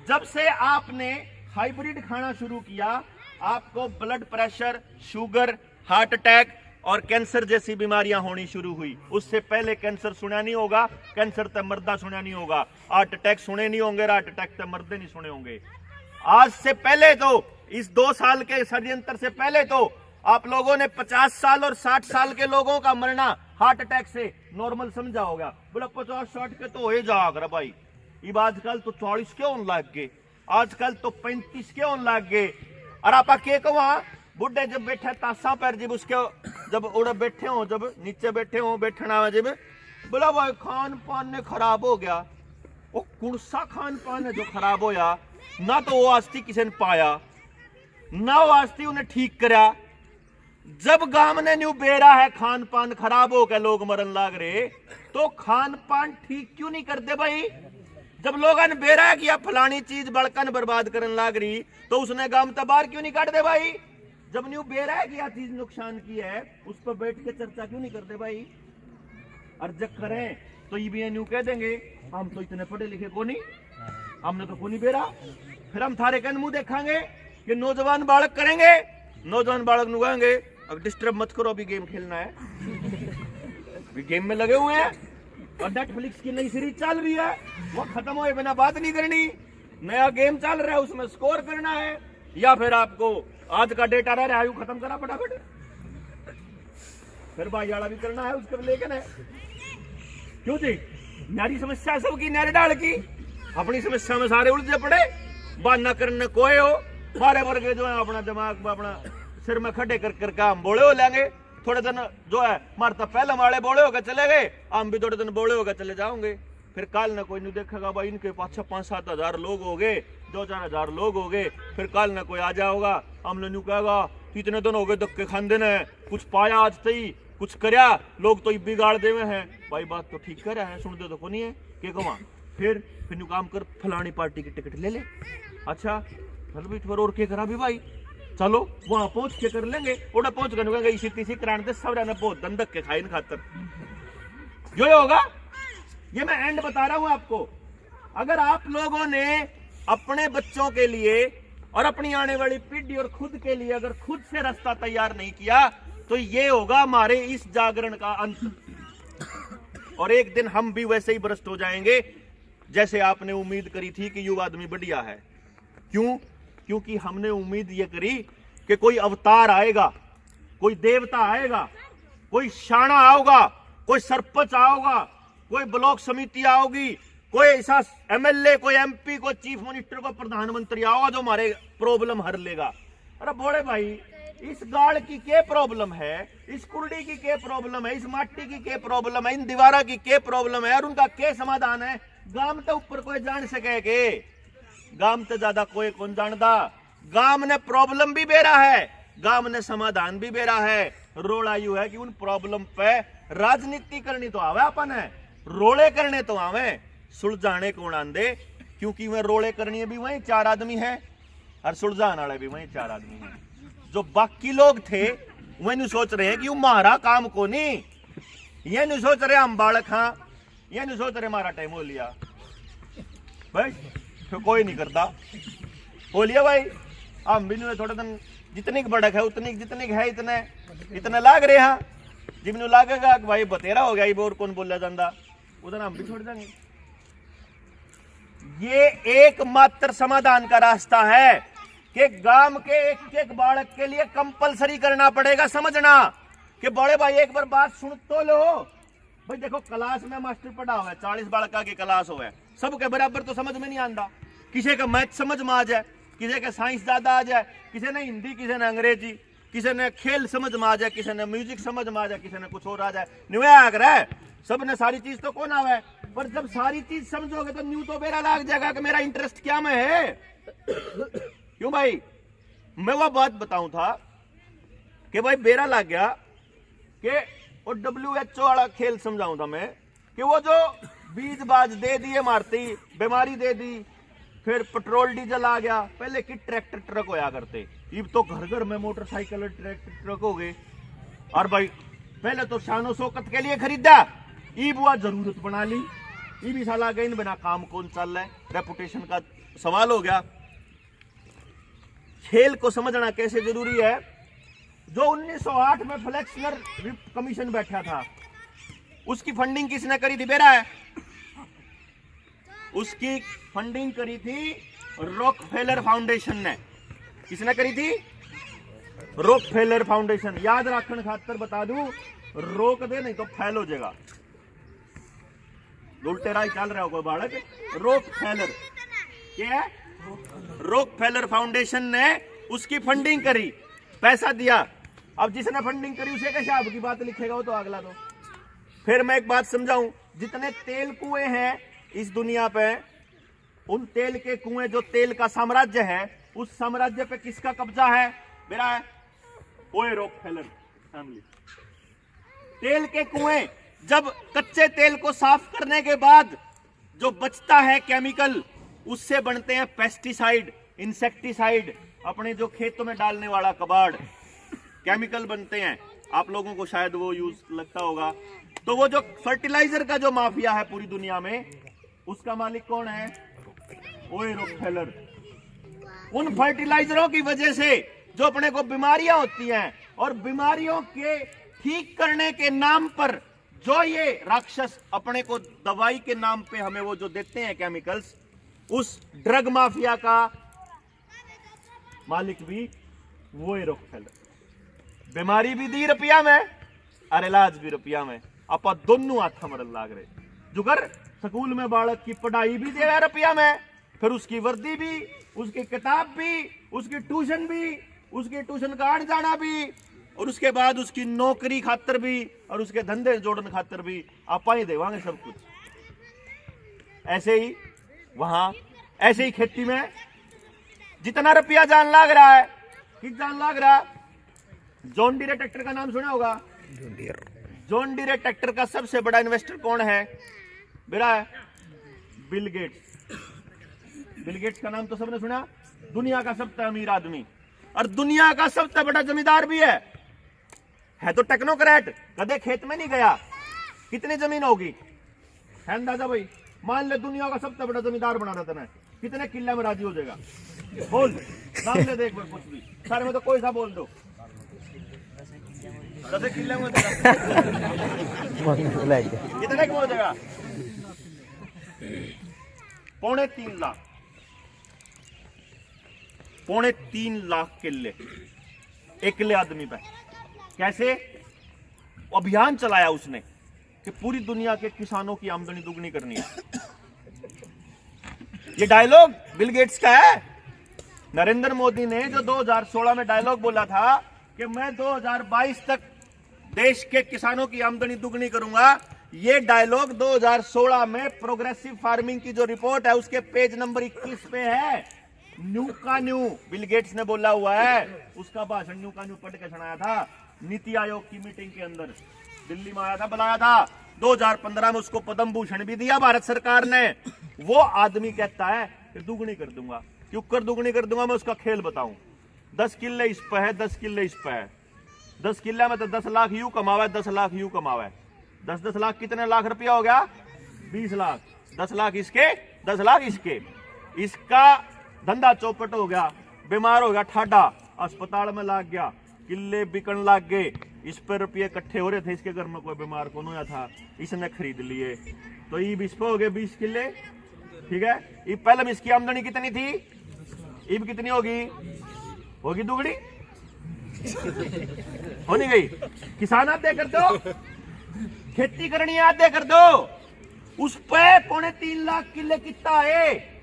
जब से आपने हाइब्रिड खाना शुरू किया, आपको blood pressure, sugar, heart attack और कैंसर जैसी बीमारियां होनी शुरू हुई। उससे पहले कैंसर सुना नहीं होगा, कैंसर तक मर्दा सुना नहीं होगा, हार्ट अटैक सुने नहीं होंगे, हार्ट अटैक तक मर्दे नहीं सुने होंगे। आज से पहले तो, इस 2 साल के षड्यंत्र से पहले तो आप लोगों ने 50 साल और 60 साल के लोगों का मरना हार्ट अटैक से नॉर्मल समझा होगा। बोला 50-60 के तो हो जाग रहा भाई, अब आजकल तो 40 के होने लग गए, आजकल तो 35 के होने लग गए। और आप के वहां बुढ़े जब बैठे तासा पर, जब उसके जब उड़े बैठे हो, जब नीचे बैठे हो, बैठना जब बोला भाई खान पान ने खराब हो गया। वो कुड़सा खान पान है जो खराब होया, ना तो वो आस्ती किसी ने पाया, ना वो आस्ती उन्हें ठीक करा। जब गांव ने न्यू बेरा है खान पान खराब हो गया, लोग मरन लाग रहे, तो खान पान ठीक क्यों नहीं करते भाई? जब लोगों ने बेरा किया फलानी चीज बड़कन बर्बाद करने लाग रही, तो उसने गांव तबार क्यों नहीं काट दे भाई? जब न्यू बेरा किया चीज नुकसान की है, उस पर बैठ के चर्चा क्यों नहीं करते भाई? और जब करें तो ये भी न्यू कह देंगे हम तो इतने पढ़े लिखे को नहीं, हमने तो को नहीं बेरा। फिर हम थारे कन मुंह देखेंगे कि नौजवान बालक करेंगे, नौजवान बालक नुगाएंगे अब डिस्टर्ब मत करो, अभी गेम खेलना है, अभी गेम में लगे हुए हैं। और नेटफ्लिक्स की नई सीरीज चल रही है, वो खत्म हुए बिना बात नहीं करनी, नया गेम चल रहा है उसमें स्कोर करना है, या फिर आपको आज का डेटा रह रहा है खत्म करा फटाफट, फिर भाई वाला भी करना है उसके लेकिन है क्यों जी। नारी समस्या सबकी नारे डाल की, अपनी समस्या में सारे उलझे पड़े, बहाना करने कोई हो, सारे वर्ग जो है अपना दिमाग में अपना सिर में खड़े कर काम बोले हो लेंगे। थोड़े दिन जो है हमारे तो पहले वाले बोले होकर चले गए, हम भी थोड़े दिन बोले होकर चले जाओगे, फिर कल ना कोई नहीं देखेगा भाई इनके पास 5-7 हजार लोग हो गए, 2-4 हजार लोग हो गए, फिर कल ना कोई आ जाओगा, हमने न्यू कहेगा इतने दिन हो गए धक्के खांदे ने, कुछ पाया आज तई कुछ करया, लोग तो बिगाड़ देवे हैं। भाई बात तो ठीक कर रहा है, सुन दे तो को नहीं है के कमा, फिर न्यू काम कर फलानी पार्टी की टिकट ले ले, अच्छा चल भी और क्या करा भी भाई, चलो वहां पहुंच के कर लेंगे, उड़ा पहुंच कर इसी कराने सब रहना बहुत दंदक के खाइन खातर जो होगा। ये मैं एंड बता रहा हूं आपको। अगर आप लोगों ने अपने बच्चों के लिए और अपनी आने वाली पीढ़ी और खुद के लिए अगर खुद से रास्ता तैयार नहीं किया तो ये होगा हमारे इस जागरण का अंत। और एक दिन हम भी वैसे ही भ्रष्ट हो जाएंगे जैसे आपने उम्मीद करी थी कि युवा आदमी बढ़िया है। क्यों? क्योंकि हमने उम्मीद ये करी कि कोई अवतार आएगा, कोई देवता आएगा, कोई शाना आओगा, कोई सरपंच आओगा, कोई ब्लॉक समिति आओगी, कोई ऐसा एमएलए, कोई एमपी, कोई चीफ मिनिस्टर, कोई प्रधानमंत्री आओगा जो हमारे प्रॉब्लम हर लेगा। अरे बोले भाई इस गाड़ की क्या प्रॉब्लम है, इस कुर्डी की क्या प्रॉब्लम है, इस माटी की क्या प्रॉब्लम है, इन दीवारा की क्या प्रॉब्लम है और उनका क्या समाधान है? गांव तो ऊपर कोई जान सके के, गांव तो ज्यादा कोई कौन जानता। गांव ने प्रॉब्लम भी बेरा है, गांव ने समाधान भी बेरा है। रोड़ा यू है कि उन प्रॉब्लम पे राजनीति करनी तो आवे अपन है, रोड़े करने तो आवे, सुलझाने कौन आंदे, क्योंकि वह रोड़े करनी भी वही 4 आदमी है और सुलझाने वाले भी वही 4 आदमी है। जो बाकी लोग थे वह नहीं सोच रहे हैं कि हमारा काम को नहीं, ये नहीं सोच रहे हम बालक हाँ, ये नहीं सोच रहे हमारा टाइम हो लिया भाई, तो कोई नहीं करता हो लिया भाई। हम भी थोड़े दिन जितनी बड़क है उतनी जितनी है इतने लाग रहे हैं, जिन्होंने लागेगा कि भाई बतेरा हो गया और कौन बोला जाता उधर हम भी छोड़ देंगे। ये एकमात्र समाधान का रास्ता है कि गांव के एक बालक के लिए कंपलसरी करना पड़ेगा। समझना कि बड़े भाई एक बार बात सुन तो लो भाई, देखो क्लास में मास्टर पढ़ा हुआ है, 40 बालका की क्लास हो है, सबके बराबर तो समझ में नहीं आता। किसी का मैथ समझ में आ जाए, किसी का साइंस ज्यादा आ जाए, किसी ने हिंदी, किसी ने अंग्रेजी, किसी ने खेल समझ में आ जाए, किसी ने म्यूजिक समझ में आ जाए, किसी ने कुछ और आ जाए, निवाग रहा है। सब ने सारी चीज तो कौन आवे, पर जब सारी चीज समझोगे तो न्यू तो मेरा लाग जाएगा कि मेरा इंटरेस्ट क्या में है। क्यों भाई? मैं वो बात बताऊं था कि भाई बेरा लग गया कि वो WHO वाला खेल समझाऊं था मैं कि वो जो बीज बाज दे दिए, मारती बीमारी दे दी, फिर पेट्रोल डीजल आ गया। पहले की ट्रैक्टर ट्रक होया करते, अब तो घर घर में मोटरसाइकिल ट्रैक्टर ट्रक हो गए। और भाई पहले तो शानो शौकत के लिए खरीदा, ईब हुआ जरूरत बना ली, ये भी साला गई बिना काम कौन चल रहा है, रेपुटेशन का सवाल हो गया। खेल को समझना कैसे जरूरी है। जो 1908 में फ्लेक्सनर कमीशन बैठा था उसकी फंडिंग किसने करी थी? बेरा है, उसकी फंडिंग करी थी रॉकफेलर फाउंडेशन ने। किसने करी थी? Rockefeller foundation. याद रखने खातर बता दूं, रोक दे नहीं तो फैल हो जाएगा, उल्टे राय चल रहा हो कोई बालक। रॉकफेलर क्या है? रॉकफेलर फाउंडेशन ने उसकी फंडिंग करी, पैसा दिया। अब जिसने फंडिंग करी उसे कैसे आपकी बात लिखेगा, वो तो अगला दो। फिर मैं एक बात समझाऊं, जितने तेल कुएं हैं इस दुनिया पे, उन तेल के कुएं, जो तेल का साम्राज्य है, उस साम्राज्य पे किसका कब्जा है? मेरा है, ओए रॉकफेलर फैमिली। तेल के कुएं, जब कच्चे तेल को साफ करने के बाद जो बचता है केमिकल, उससे बनते हैं पेस्टिसाइड, इंसेक्टिसाइड, अपने जो खेतों में डालने वाला कबाड़, केमिकल बनते हैं। आप लोगों को शायद वो यूज लगता होगा। तो वो जो फर्टिलाइजर का जो माफिया है पूरी दुनिया में, उसका मालिक कौन है? ओए रॉकफेलर। उन फर्टिलाइजरों की वजह से जो अपने को बीमारियां होती हैं, और बीमारियों के ठीक करने के नाम पर जो ये राक्षस अपने को दवाई के नाम पे हमें वो जो देते हैं केमिकल्स, उस ड्रग माफिया का मालिक भी वो ही रॉकफेलर। बीमारी भी दी रुपया में और इलाज भी रुपया में, आप दोनों हाथ मरन लाग रहे। जुगर स्कूल में बालक की पढ़ाई भी दे रहा रुपया में, फिर उसकी वर्दी भी, उसकी किताब भी, उसकी ट्यूशन का आने जाना भी, और उसके बाद उसकी नौकरी खातर भी, और उसके धंधे जोड़न खातर भी आप ही देवांगे सब कुछ। ऐसे ही वहां, ऐसे ही खेती में जितना रुपया जान लाग रहा है, किस जान लाग रहा। जॉन डीरे ट्रैक्टर का नाम सुना होगा। जॉन डीरे ट्रैक्टर का सबसे बड़ा इन्वेस्टर कौन है बेरा? है बिल गेट्स। बिल गेट्स का नाम तो सबने सुना, दुनिया का सबसे अमीर आदमी और दुनिया का सबसे बड़ा जमींदार भी है तो टेक्नोक्रेट, कदे खेत में नहीं गया। कितनी जमीन होगी है अंदाजा भाई? मान ले दुनिया का सबसे बड़ा जमींदार बना देता है, कितने किले में राजी हो जाएगा? बोल, नाम ले देख कुछ भी, सारे में तो कोई सा बोल दो। 10 किले में कितने की हो जाएगा? 3.5 लाख, 3.5 लाख किले अकेले आदमी पे। कैसे? अभियान चलाया उसने कि पूरी दुनिया के किसानों की आमदनी दुगनी करनी है। ये डायलॉग बिल गेट्स का है। नरेंद्र मोदी ने जो 2016 में डायलॉग बोला था कि मैं 2022 तक देश के किसानों की आमदनी दुगनी करूंगा, ये डायलॉग 2016 में प्रोग्रेसिव फार्मिंग की जो रिपोर्ट है उसके पेज नंबर 21 पे है। न्यू का न्यू बिल गेट्स ने बोला हुआ है, उसका भाषण न्यू का न्यू पढ़ के सुनाया था नीति आयोग की मीटिंग के अंदर। दिल्ली में आया था, बुलाया था। 2015 में उसको पद्म भूषण भी दिया भारत सरकार ने। वो आदमी कहता है कि दुगनी कर दूंगा। क्यों कर दुगनी कर दूंगा? मैं उसका खेल बताऊं। 10 किले इस पे है, 10 किले इस पे है। 10 किले में तो 10 लाख यूं कमावा, 10 लाख यूं कमावा। 10 लाख कितने लाख रुपया हो गया? 20 लाख। 10 लाख इसके, 10 लाख इसके। इसका धंधा चौपट हो गया, बीमार हो गया, ठाडा अस्पताल में लाग गया, किले बिकन लाग गए। इस पर रुपये इकट्ठे हो रहे थे, इसके घर में कोई बीमार कौन होया था, इसने खरीद लिए। तो ईब इस पे हो गए 20 किले, ठीक है। ईब पहले में इसकी आमदनी कितनी थी, ईब कितनी होगी? होगी दुगनी, हो नहीं गई? किसान आते कर दो, खेती करनी है आते कर दो। उस पे 3.5 लाख किले कितना है?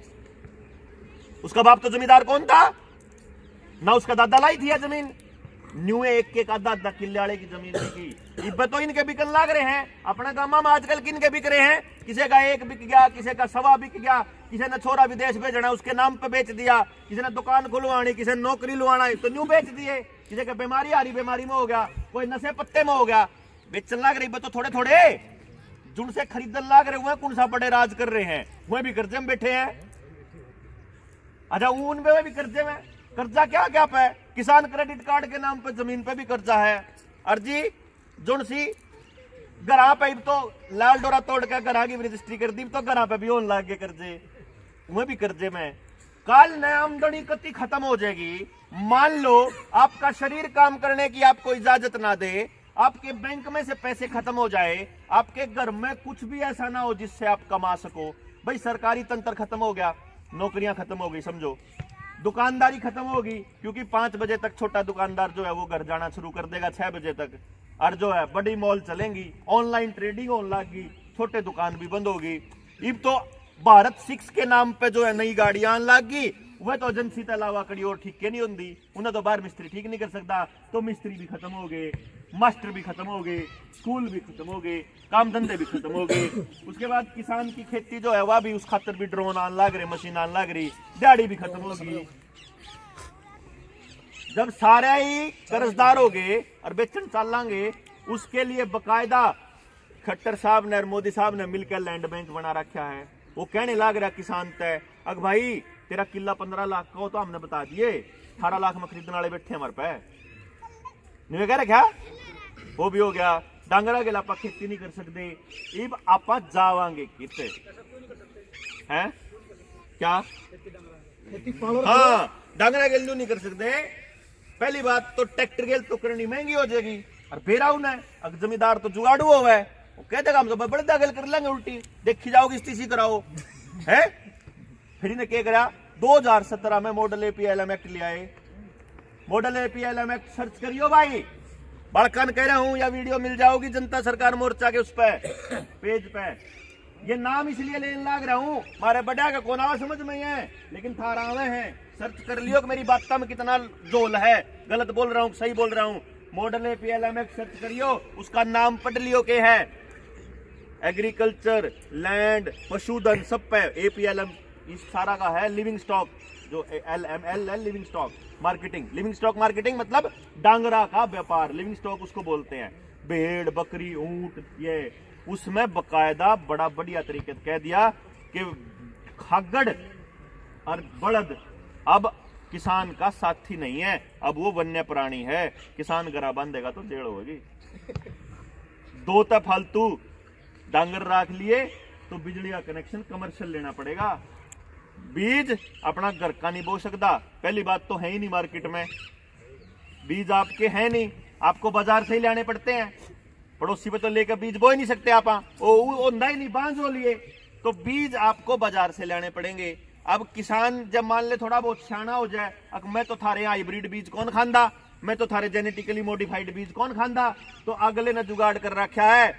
उसका बाप तो जमींदार कौन था? ना उसका दादा लाई थी जमीन। न्यू एक आधा किले वाले की जमीन की। इब्बे तो इनके बिकन लाग रहे हैं। अपने गांव में आजकल किन के बिक रहे हैं? किसी का 1 बिक गया, किसी का 1.25 बिक गया, किसी ने छोरा विदेश भेजना उसके नाम पे बेच दिया, किसी ने दुकान खुलवानी, किसी ने नौकरी लुआना तो न्यू बेच दिए। किसी का बीमारी आ रही, बीमारी में हो गया, कोई नशे पत्ते में हो गया, बेचन लाग रही। तो थोड़े थोड़े जुन से खरीदन लाग रहे हुए, कौन सा बड़े राज कर रहे हैं, वह भी कर्जे में बैठे हैं। अच्छा, उन पे भी कर्जे में, कर्जा क्या क्या पे? किसान क्रेडिट कार्ड के नाम पे जमीन पे भी कर्जा है। अर्जी जुन सी घरा पे तो लाल डोरा तोड़ के घरा की रजिस्ट्री कर दी, तो घरा पे भी होने लग गए कर्जे, वह भी कर्जे में। कल नया आमदनी कति खत्म हो जाएगी। मान लो आपका शरीर काम करने की आपको इजाजत ना दे, आपके बैंक में से पैसे खत्म हो जाए, आपके घर में कुछ भी ऐसा ना हो जिससे आप कमा सको। भाई सरकारी तंत्र खत्म हो गया, नौकरियां खत्म हो गई, समझो दुकानदारी खत्म होगी, क्योंकि 5 बजे तक छोटा दुकानदार जो है वो घर जाना शुरू कर देगा 6 बजे तक। और जो है बड़ी मॉल चलेंगी, ऑनलाइन ट्रेडिंग होने लगी, छोटे दुकान भी बंद होगी। अब तो भारत 6 के नाम पे जो है नई गाड़ियां आने लगी, वह तो एजेंसी के अलावा कड़ी और ठीक के नहीं होंगी। उन्हें तो बाहर मिस्त्री ठीक नहीं कर सकता, तो मिस्त्री भी खत्म हो गए, मास्टर भी खत्म हो गए, स्कूल भी खत्म हो गए, काम धंधे भी खत्म हो गए। उसके बाद किसान की खेती जो है वह भी, उस खातर भी ड्रोन आने लग रही, मशीन आने लग रही, दिहाड़ी भी खत्म होगी। जब सारे ही कर्जदार हो गए और बेचन चलेंगे, उसके लिए बकायदा खट्टर साहब ने और मोदी साहब ने मिलकर लैंड बैंक बना रखा है। वो कहने लग रहा किसान तय, अग भाई तेरा किला 15 लाख का हो तो हमने बता दिए, 18 लाख में खरीदने वाले बैठे हमारे पे, नहीं कह रहे क्या? वो भी हो गया। डांगरा के आप खेती नहीं कर सकते, इब आप जावांगे कितने हैं क्या? हाँ, डांगरा गेल नहीं कर सकते। पहली बात तो ट्रैक्टर गेल तो करनी महंगी हो जाएगी, और फेरा उन्हें अगर जमींदार तो जुगाड़ू हो है, वो कह देगा हम तो बड़े दागल कर लेंगे, उल्टी देखी जाओगी स्टीसी कराओ है। फिर इन्हें क्या करा? 2017 में मॉडल APLM एक्ट ले आए, मॉडल APLM एक्ट सर्च करियो भाई, बड़कन कह रहा हूं, या वीडियो मिल जाओगी जनता सरकार मोर्चा के उस पे पेज पे। ये नाम इसलिए लेने लाग रहा हूं, मारे बड़ा का कोना समझ में है, लेकिन थारावे हैं, सर्च कर लियो कि मेरी बात में कितना जोल है, गलत बोल रहा हूं सही बोल रहा हूं। मॉडल APLM एक्ट सर्च करियो, उसका नाम पढ़ लियो के है एग्रीकल्चर, लैंड, पशुधन, सब पे APLM इस सारा का है। लिविंग स्टॉक जो LML है, living stock marketing. Living stock marketing मतलब डांगरा का व्यापार, लिविंग स्टॉक उसको बोलते हैं। भेड़, बकरी, ऊंट, ये उसमें बकायदा बड़ा बढ़िया तरीके से कह दिया कि खागड़ और बड़द अब किसान का साथी नहीं है, अब वो वन्य प्राणी है। किसान गरा बांधेगा तो जेड़ होगी। दो तो फालतू डांगर राख लिए तो बिजली का कनेक्शन कमर्शियल लेना पड़ेगा। बीज अपना घर का नहीं बो सकता, पहली बात तो है ही नहीं मार्केट में, बीज आपके हैं नहीं, आपको बाजार से ही लाने पड़ते हैं। पड़ोसी पे तो लेकर बीज बो ही नहीं सकते आप, वो नहीं बांझ हो लिए, तो बीज आपको बाजार से लाने पड़ेंगे। अब किसान जब मान ले थोड़ा बहुत सियाना हो जाए, अब मैं तो थारे हाइब्रिड बीज कौन खांदा, मैं तो थारे जेनेटिकली मॉडिफाइड बीज कौन खांदा, तो अगले ने जुगाड़ कर रखा है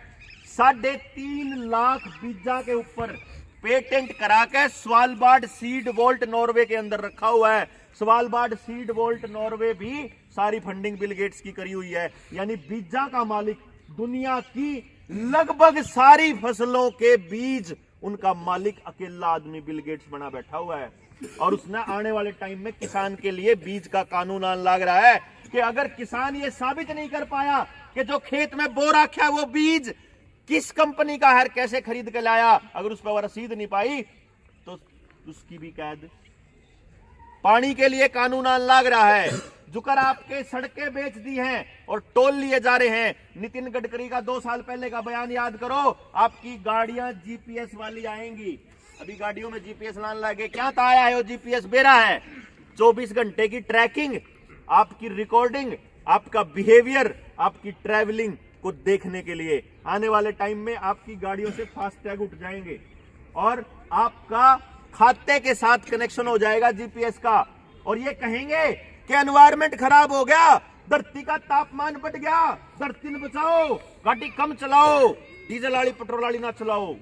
3.5 लाख बीजा के ऊपर पेटेंट करा के स्वालबार्ड सीड वोल्ट नॉर्वे के अंदर रखा हुआ है। स्वालबार्ड सीड वोल्ट नॉर्वे भी सारी फंडिंग बिल गेट्स की करी हुई है, यानी बीजा का मालिक दुनिया की लगभग सारी फसलों के बीज उनका मालिक अकेला आदमी बिल गेट्स बना बैठा हुआ है। और उसने आने वाले टाइम में किसान के लिए बीज का कानून आने लग रहा है कि अगर किसान ये साबित नहीं कर पाया कि जो खेत में बो रखा है वो बीज किस कंपनी का है, कैसे खरीद के लाया, अगर उस पर वो रसीद नहीं पाई तो उसकी भी कैद। पानी के लिए कानून आने लग रहा है, जुकर आपके सड़कें बेच दी हैं और टोल लिए जा रहे हैं। नितिन गडकरी का 2 साल पहले का बयान याद करो, आपकी गाड़ियां जीपीएस वाली आएंगी। अभी गाड़ियों में जीपीएस लाने लगे, क्या था आया है वो जीपीएस बेरा है, 24 घंटे की ट्रैकिंग, आपकी रिकॉर्डिंग, आपका बिहेवियर, आपकी ट्रैवलिंग को देखने के लिए। आने वाले टाइम में आपकी गाड़ियों से फास्टैग उठ जाएंगे और आपका खाते के साथ कनेक्शन हो जाएगा जीपीएस का, और ये कहेंगे कि एनवायरमेंट खराब हो गया, धरती का तापमान बढ़ गया, धरती ने बचाओ, गाड़ी कम चलाओ, डीजल वाली पेट्रोल वाली ना चलाओ।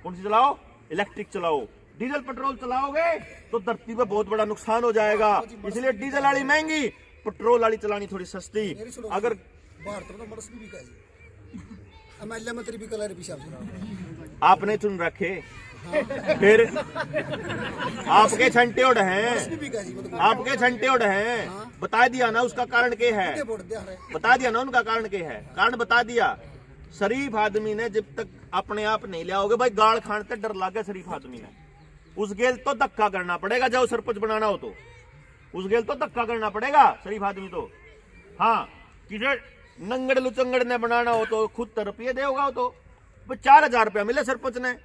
कौन सी चलाओ? इलेक्ट्रिक चलाओ। डीजल पेट्रोल चलाओगे तो धरती पे बहुत बड़ा नुकसान हो जाएगा, इसलिए डीजल वाली महंगी, पेट्रोल वाली चलानी थोड़ी सस्ती। अगर आपने चुन रखे फिर आपके छंटे उड़ हैं, आपके छंटे उड़ हैं, बता दिया ना उसका कारण क्या है, बता दिया ना उनका कारण क्या है, कारण बता दिया। शरीफ आदमी ने जब तक अपने आप नहीं लिया होगे भाई, गाड़ खाने डर लागे शरीफ आदमी ने, उस गेल तो धक्का करना पड़ेगा, जब सरपंच बनाना हो तो उस गेल तो धक्का करना पड़ेगा शरीफ आदमी तो। हाँ, किसे नंगड़ लुचंगड़ ने बनाना हो तो खुद रुपये देगा, तो 4,000 रुपया मिले सरपंच ने,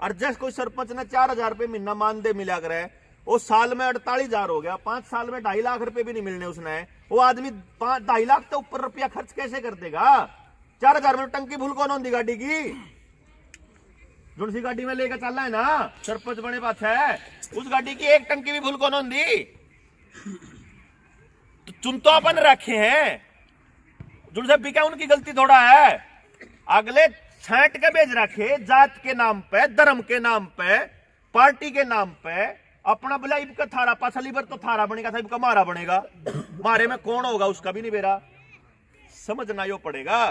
और जैसे कोई सरपंच ने 4,000 रुपये महीना मानदे मिला करे, वो साल में 48,000 हो गया, 5 साल में 2.5 लाख रुपए भी नहीं मिलने उसने, वो आदमी 2.5 लाख तो ऊपर रुपया खर्च कैसे कर देगा? 4,000 में टंकी भूल कौन होती गाड़ी की, जो सी गाड़ी में लेकर चल रहा है ना सरपंच बने पास है, उस गाड़ी की एक टंकी भी भूल कौन होती? तो चुन तो अपन रखे हैं, जुड़ भी क्या उनकी गलती थोड़ा है, अगले छांट के भेज रखे, जात के नाम पे, धर्म के नाम पे, पार्टी के नाम पे, अपना बोला इबका थारा पाछली बार तो थारा बनेगा था, इबका मारा बनेगा, मारे में कौन होगा उसका भी नहीं बेरा। समझना यो पड़ेगा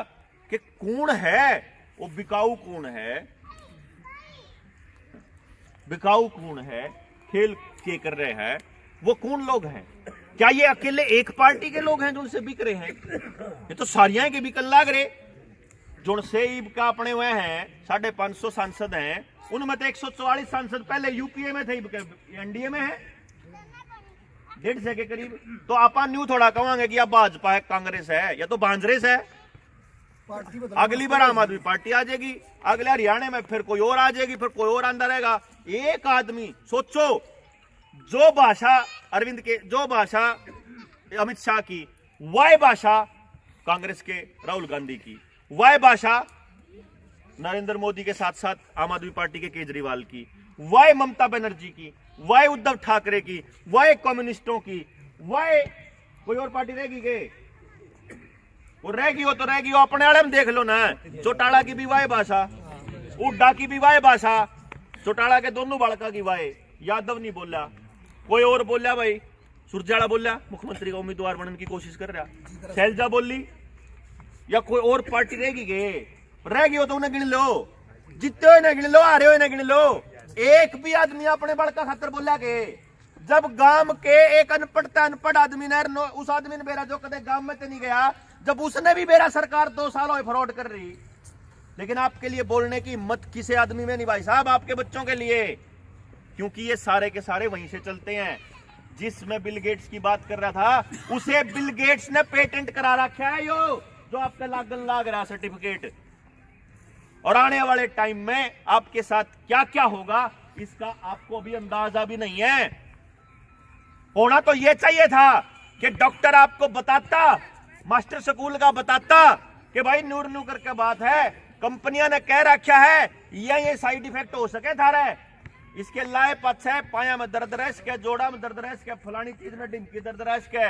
कि कौन है वो बिकाऊ, कौन है बिकाऊ, कौन है खेल के कर रहे हैं, वो कौन लोग हैं? क्या ये अकेले एक पार्टी के लोग हैं जो उनसे बिक रहे हैं? ये तो सारियां के बिकन लाग रहे, जो से ईब का अपने हुए हैं 550 सांसद हैं, उनमें तो 144 सांसद पहले यूपीए में थे, एनडीए में है 150 के करीब। तो अपन न्यू थोड़ा कहेंगे कि अब भाजपा है, कांग्रेस है, या तो बांजरेस है, अगली बार आम आदमी पार्टी आ जाएगी, अगले हरियाणा में फिर कोई और आ जाएगी, फिर कोई और अंदर रहेगा। एक आदमी सोचो, जो भाषा अरविंद के, जो भाषा अमित शाह की, वह भाषा कांग्रेस के राहुल गांधी की, वह भाषा नरेंद्र मोदी के साथ साथ आम आदमी पार्टी के केजरीवाल की, वह ममता बनर्जी की, वह उद्धव ठाकरे की, वह कम्युनिस्टों की, वह कोई और पार्टी रहेगी के? वो रहेगी, वो तो रहेगी, वो अपने आड़े में देख लो ना। चौटाला की भी वाय भाषा, उड्डा की भी वाय भाषा, चौटाला के दोनों बालका की वाय। यादव नहीं बोला, कोई और बोला भाई, सुरजाला बोला मुख्यमंत्री का उम्मीदवार बनने की कोशिश कर रहा, शैलजा बोली, या कोई और पार्टी रहेगी के? रहेगी हो तो उन्हें गिन लो, जीते हुए न गिन लो, हारे हुए न गिन लो। एक भी आदमी अपने बड़का खातर बोला के? जब गांव के एक अनपढ़ आदमी ने, उस आदमी ने बेरा जो कदे गांव में तो नहीं गया, जब उसने भी बेरा सरकार 2 साल हो फ्रॉड कर रही, लेकिन आपके लिए बोलने की हिम्मत किसी आदमी में नहीं भाई साहब, आपके बच्चों के लिए। क्योंकि ये सारे के सारे वहीं से चलते हैं। जिसमें बिल गेट्स की बात कर रहा था, उसे बिल गेट्स ने पेटेंट करा रखा है यो, जो आपका लाग रहा सर्टिफिकेट। और आने वाले टाइम में आपके साथ क्या क्या होगा इसका आपको अभी अंदाजा भी नहीं है। होना तो यह चाहिए था कि डॉक्टर आपको बताता, मास्टर स्कूल का बताता कि भाई नूर नू करके बात है, कंपनियां ने कह रखा है ये साइड इफेक्ट हो सके थारे, इसके लाए पछ है, पाया में दर्द रह इसके, जोड़ा में दर्द रह इसके, फलानी चीज में डिंकी दर्द रह इसके,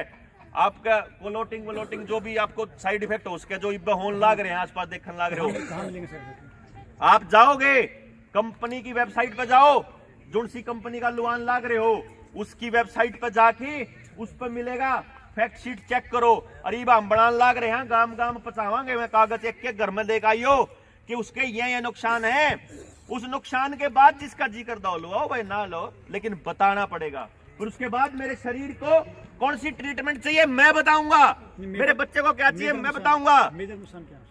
आपका कोलोटिंग जो भी आपको साइड इफेक्ट हो सके, जो इब्बे होने लाग रहे हैं, आसपास देखने लाग रहे हो। आप जाओगे कंपनी की वेबसाइट पर जाओ, जो सी कंपनी का लुआन लाग रहे हो उसकी वेबसाइट पर जाके उस पर मिलेगा, फैक्ट शीट चेक करो। अरे हम बनान लाग रहे हैं, गांव गांव पचावांगे, मैं कागज एक घर में देख आइयो कि उसके ये नुकसान है। उस नुकसान के बाद जिसका जी कर दो लो भाई ना लो, लेकिन बताना पड़ेगा। फिर उसके बाद मेरे शरीर को कौन सी ट्रीटमेंट चाहिए मैं बताऊंगा, मेरे बच्चे को क्या चाहिए मैं बताऊंगा। मेजर नुकसान क्या है?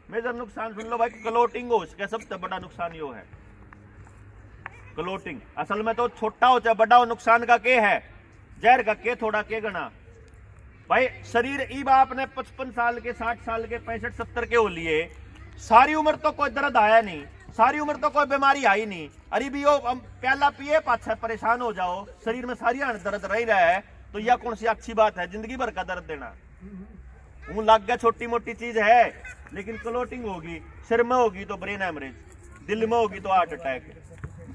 मेजर नुकसान सुन लो भाई, क्लोटिंग हो इसका सबसे बड़ा नुकसान यो है, क्लोटिंग। असल में तो छोटा हो चाहे बड़ा हो, नुकसान का के है, जहर का के थोड़ा के गना भाई। शरीर ई आपने 55 साल के, 60 साल के, 65-70 के हो लिए, सारी उम्र तो कोई दर्द आया नहीं, सारी उम्र तो कोई बीमारी आई नहीं। अरे भी वो प्याला पिए पाछा परेशान हो जाओ, शरीर में सारी दर्द रह रहा है, तो यह कौन सी अच्छी बात है जिंदगी भर का दर्द देना? वो लग गया छोटी मोटी चीज है, लेकिन क्लोटिंग होगी, सिर में होगी तो ब्रेन हेमरेज, दिल में होगी तो हार्ट अटैक,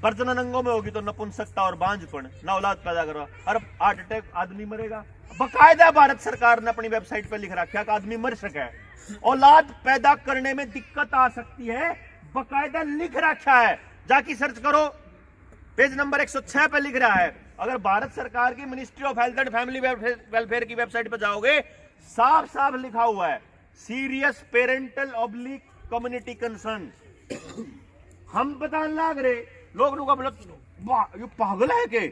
प्रजनन अंगों में होगी तो नपुंसकता और बांझपन, ना औलाद पैदा करो, और हार्ट अटैक आदमी मरेगा। बकायदा भारत सरकार ने अपनी वेबसाइट पे लिख रखा कि आदमी मर सके, औलाद पैदा करने में दिक्कत आ सकती है, बकायदा लिख रखा है। जाके सर्च करो, पेज नंबर 106 पे लिख रहा है। अगर भारत सरकार की ministry of health and family welfare की वेबसाइट पे जाओगे, साफ साफ लिखा हुआ है, serious parental oblique community concern. हम बताने लाग रहे लोग ये पागल है के?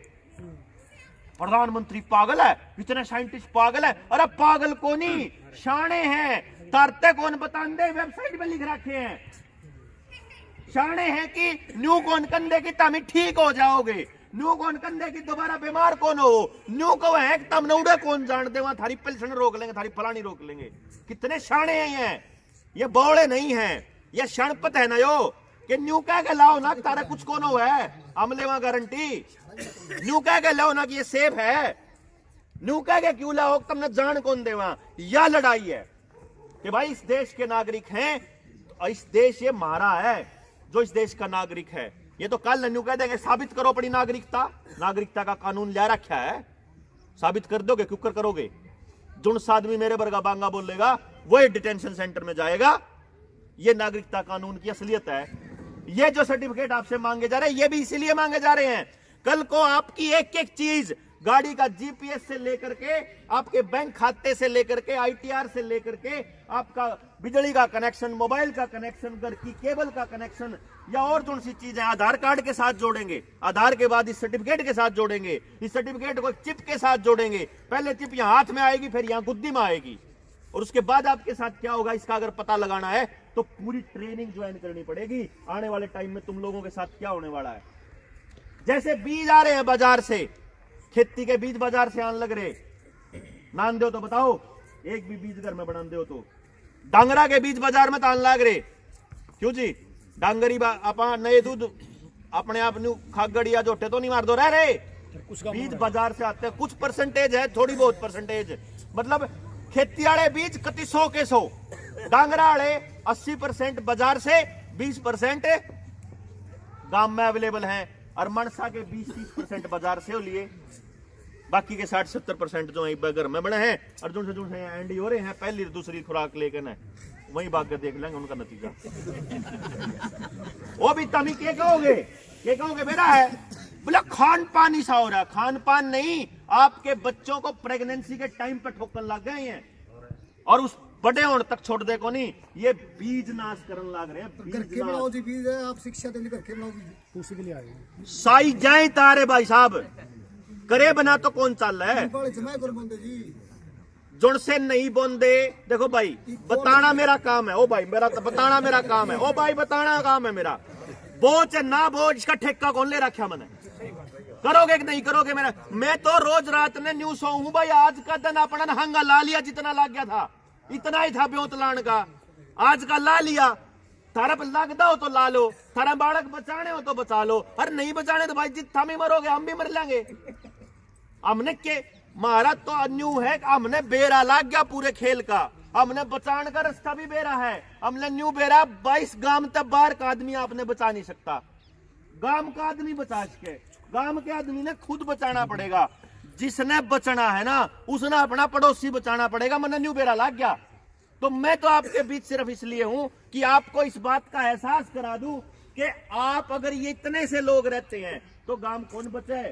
प्रधानमंत्री पागल है, इतने साइंटिस्ट पागल है? अरे पागल को नहीं, शाणे हैं, तारते कौन बताते वेबसाइट पे लिख रखे हैं, शाणे हैं कि न्यू कौन कंधे की तमी ठीक हो जाओगे, न्यू कौन कंधे की दोबारा बीमार कौन हो, न्यू को है तम नौड़े कौन जानते, वहां थारी पेंशन रोक लेंगे, थारी फलानी रोक लेंगे। कितने शाणे हैं ये बौड़े नहीं हैं, ये क्षणपत है ना यो कि न्यू कह के लाओ ना तारा कुछ कौन हो है, हमले वहां गारंटी, न्यू कह के लाओ ना कि ये सेफ है, न्यू कह के क्यों लाओ तुमने जान कौन दे वहां। यह लड़ाई है कि भाई इस देश के नागरिक हैं और इस देश ये मारा है, जो इस देश का नागरिक है। ये तो कल न्यू कह देंगे साबित करो अपनी नागरिकता, नागरिकता का कानून ला रखा है, साबित कर दोगे, क्यों कर करोगे? जुनस आदमी मेरे वर्गा बांगा बोलेगा वही डिटेंशन सेंटर में जाएगा। ये नागरिकता कानून की असलियत है। ये जो सर्टिफिकेट आपसे मांगे जा रहे हैं, ये भी इसीलिए मांगे जा रहे हैं, कल को आपकी एक एक चीज, गाड़ी का जीपीएस से लेकर के, आपके बैंक खाते से लेकर के, आईटीआर से लेकर के, आपका बिजली का कनेक्शन, मोबाइल का कनेक्शन, घर की केबल का कनेक्शन, या और कौन सी चीजें आधार कार्ड के साथ जोड़ेंगे, आधार के बाद इस सर्टिफिकेट के साथ जोड़ेंगे, इस सर्टिफिकेट को चिप के साथ जोड़ेंगे। पहले चिप यहाँ हाथ में आएगी, फिर यहाँ गुद्दी में आएगी, और उसके बाद आपके साथ क्या होगा इसका अगर पता लगाना है तो पूरी ट्रेनिंग ज्वाइन करनी पड़ेगी। आने वाले टाइम में तुम लोगों के साथ क्या होने वाला है, जैसे बीज आ रहे हैं बाजार से, खेती के बीज बाजार से आने लग रहे, नान दो तो बताओ, एक भी बीज घर में बना दो तो, डांगरा के बीज बाजार में तान लाग रहे, क्यों जी? डांगरी अपा नए दूध अपने आप खागड़िया जोटे तो नहीं मार दो रहे, बीज बाजार से आते हैं, कुछ परसेंटेज है, थोड़ी बहुत परसेंटेज, मतलब खेती वाले बीज कति 100 के 100, डांगरा वाले 80% बाजार से, 20% गांव में अवेलेबल हैं, और मनसा के 20-30% बाजार से लिए। बाकी के 60-70% जो है घर में बने हैं और जो एंडी हो रहे हैं पहली दूसरी खुराक लेकर ना वही भाग कर देख लेंगे उनका नतीजा। वो भी तभी क्या कहोगे बेटा है बोला खान पान ऐसा हो रहा है। खान पान नहीं, आपके बच्चों को प्रेगनेंसी के टाइम पे ठोकन लग गए हैं और उस बड़े होने तक छोड़ दे को नहीं, ये बीज नाश करने लग रहे हैं। बीज है, आप शिक्षा देने करके उसी के लिए आए साई जाए तारे भाई साहब करे बना तो कौन चल रहा है जुड़ से नहीं बोंदे। देखो भाई बताना मेरा काम है, ओ भाई मेरा तो बताना मेरा काम है, ओ भाई बताना काम है मेरा। बोझ ना बोझ इसका ठेका कौन ले रखा मैंने, करोगे कि नहीं करोगे मेरा। मैं तो रोज रात ने न्यूज हूँ भाई, आज का दिन अपना हंगा ला लिया जितना लग गया था, इतना ही था ब्योत लाने का, आज का ला लिया। थारा पर लगदा हो तो ला लो, थारा बालक बचाने हो तो बचा लो, अरे नहीं बचाने तो भाई जितना भी मरोगे हम भी मर लेंगे। हमने के मारा तो अन्यू है, हमने बेरा लग गया पूरे खेल का, हमने बचाने का रास्ता भी बेरा है, हमने न्यू बेरा 22 गांव तक बाहर का आदमी आपने बचा नहीं सकता। गांव का आदमी बचा सके, गांव के आदमी ने खुद बचाना पड़ेगा। जिसने बचना है ना उसने अपना पड़ोसी बचाना पड़ेगा, मैंने न्यू बेरा लग गया। तो मैं तो आपके बीच सिर्फ इसलिए हूं कि आपको इस बात का एहसास करा दूं कि आप अगर ये इतने से लोग रहते हैं तो गांव कौन बचे।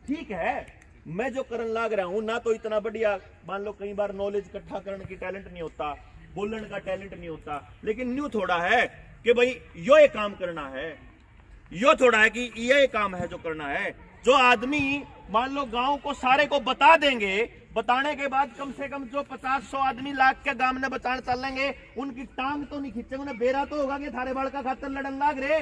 ठीक है मैं जो करने लग रहा हूं ना तो इतना बढ़िया, मान लो कई बार नॉलेज इकट्ठा करने की टैलेंट नहीं होता, बोलने का टैलेंट नहीं होता, लेकिन न्यू थोड़ा है कि भाई यो ये काम करना है, यो थोड़ा है कि ये काम है जो करना है। जो आदमी मान लो गांव को सारे को बता देंगे, बताने के बाद कम से कम जो 50-100 आदमी लाख के गांव ने बचाने चलेंगे, उनकी टांग तो नहीं खींचेंगे, उन्हें बेरा तो होगा कि थारे बाल का खातर लड़न लाग रे।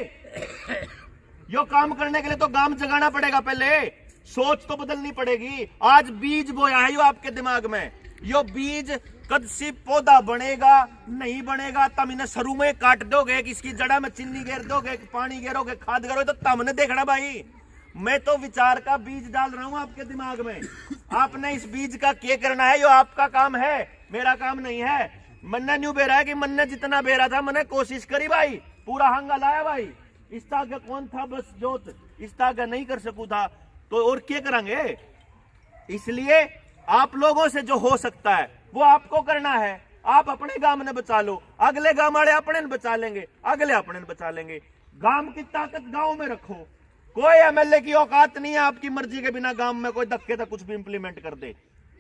यो काम करने के लिए तो गांव जगाना पड़ेगा, पहले सोच तो बदलनी पड़ेगी। आज बीज बोया है यो आपके दिमाग में, यो बीज कद सी पौधा बनेगा नहीं बनेगा, तब इन्हें सरू में काट दोगे कि इसकी जड़ा में चीनी घेर दोगे, पानी घेरोगे, खाद घेरोगे, तो तमने देखना भाई। मैं तो विचार का बीज डाल रहा हूं आपके दिमाग में, आपने इस बीज का क्या करना है, यो आपका काम है, मेरा काम नहीं है। मन्ना न्यू बेरा है कि मन्ने जितना बेरा था मैंने कोशिश करी भाई, पूरा हंगा लाया भाई, इस तरह कौन था बस जोत, इस तरह नहीं कर सकू था तो और क्या करेंगे। इसलिए आप लोगों से जो हो सकता है वो आपको करना है। आप अपने गांव में बचा लो, अगले गांव वाले अपने बचा लेंगे, अगले अपने बचा लेंगे। गांव की ताकत गांव में रखो, कोई एमएलए की औकात नहीं है आपकी मर्जी के बिना गांव में कोई धक्के तक कुछ भी इंप्लीमेंट कर दे।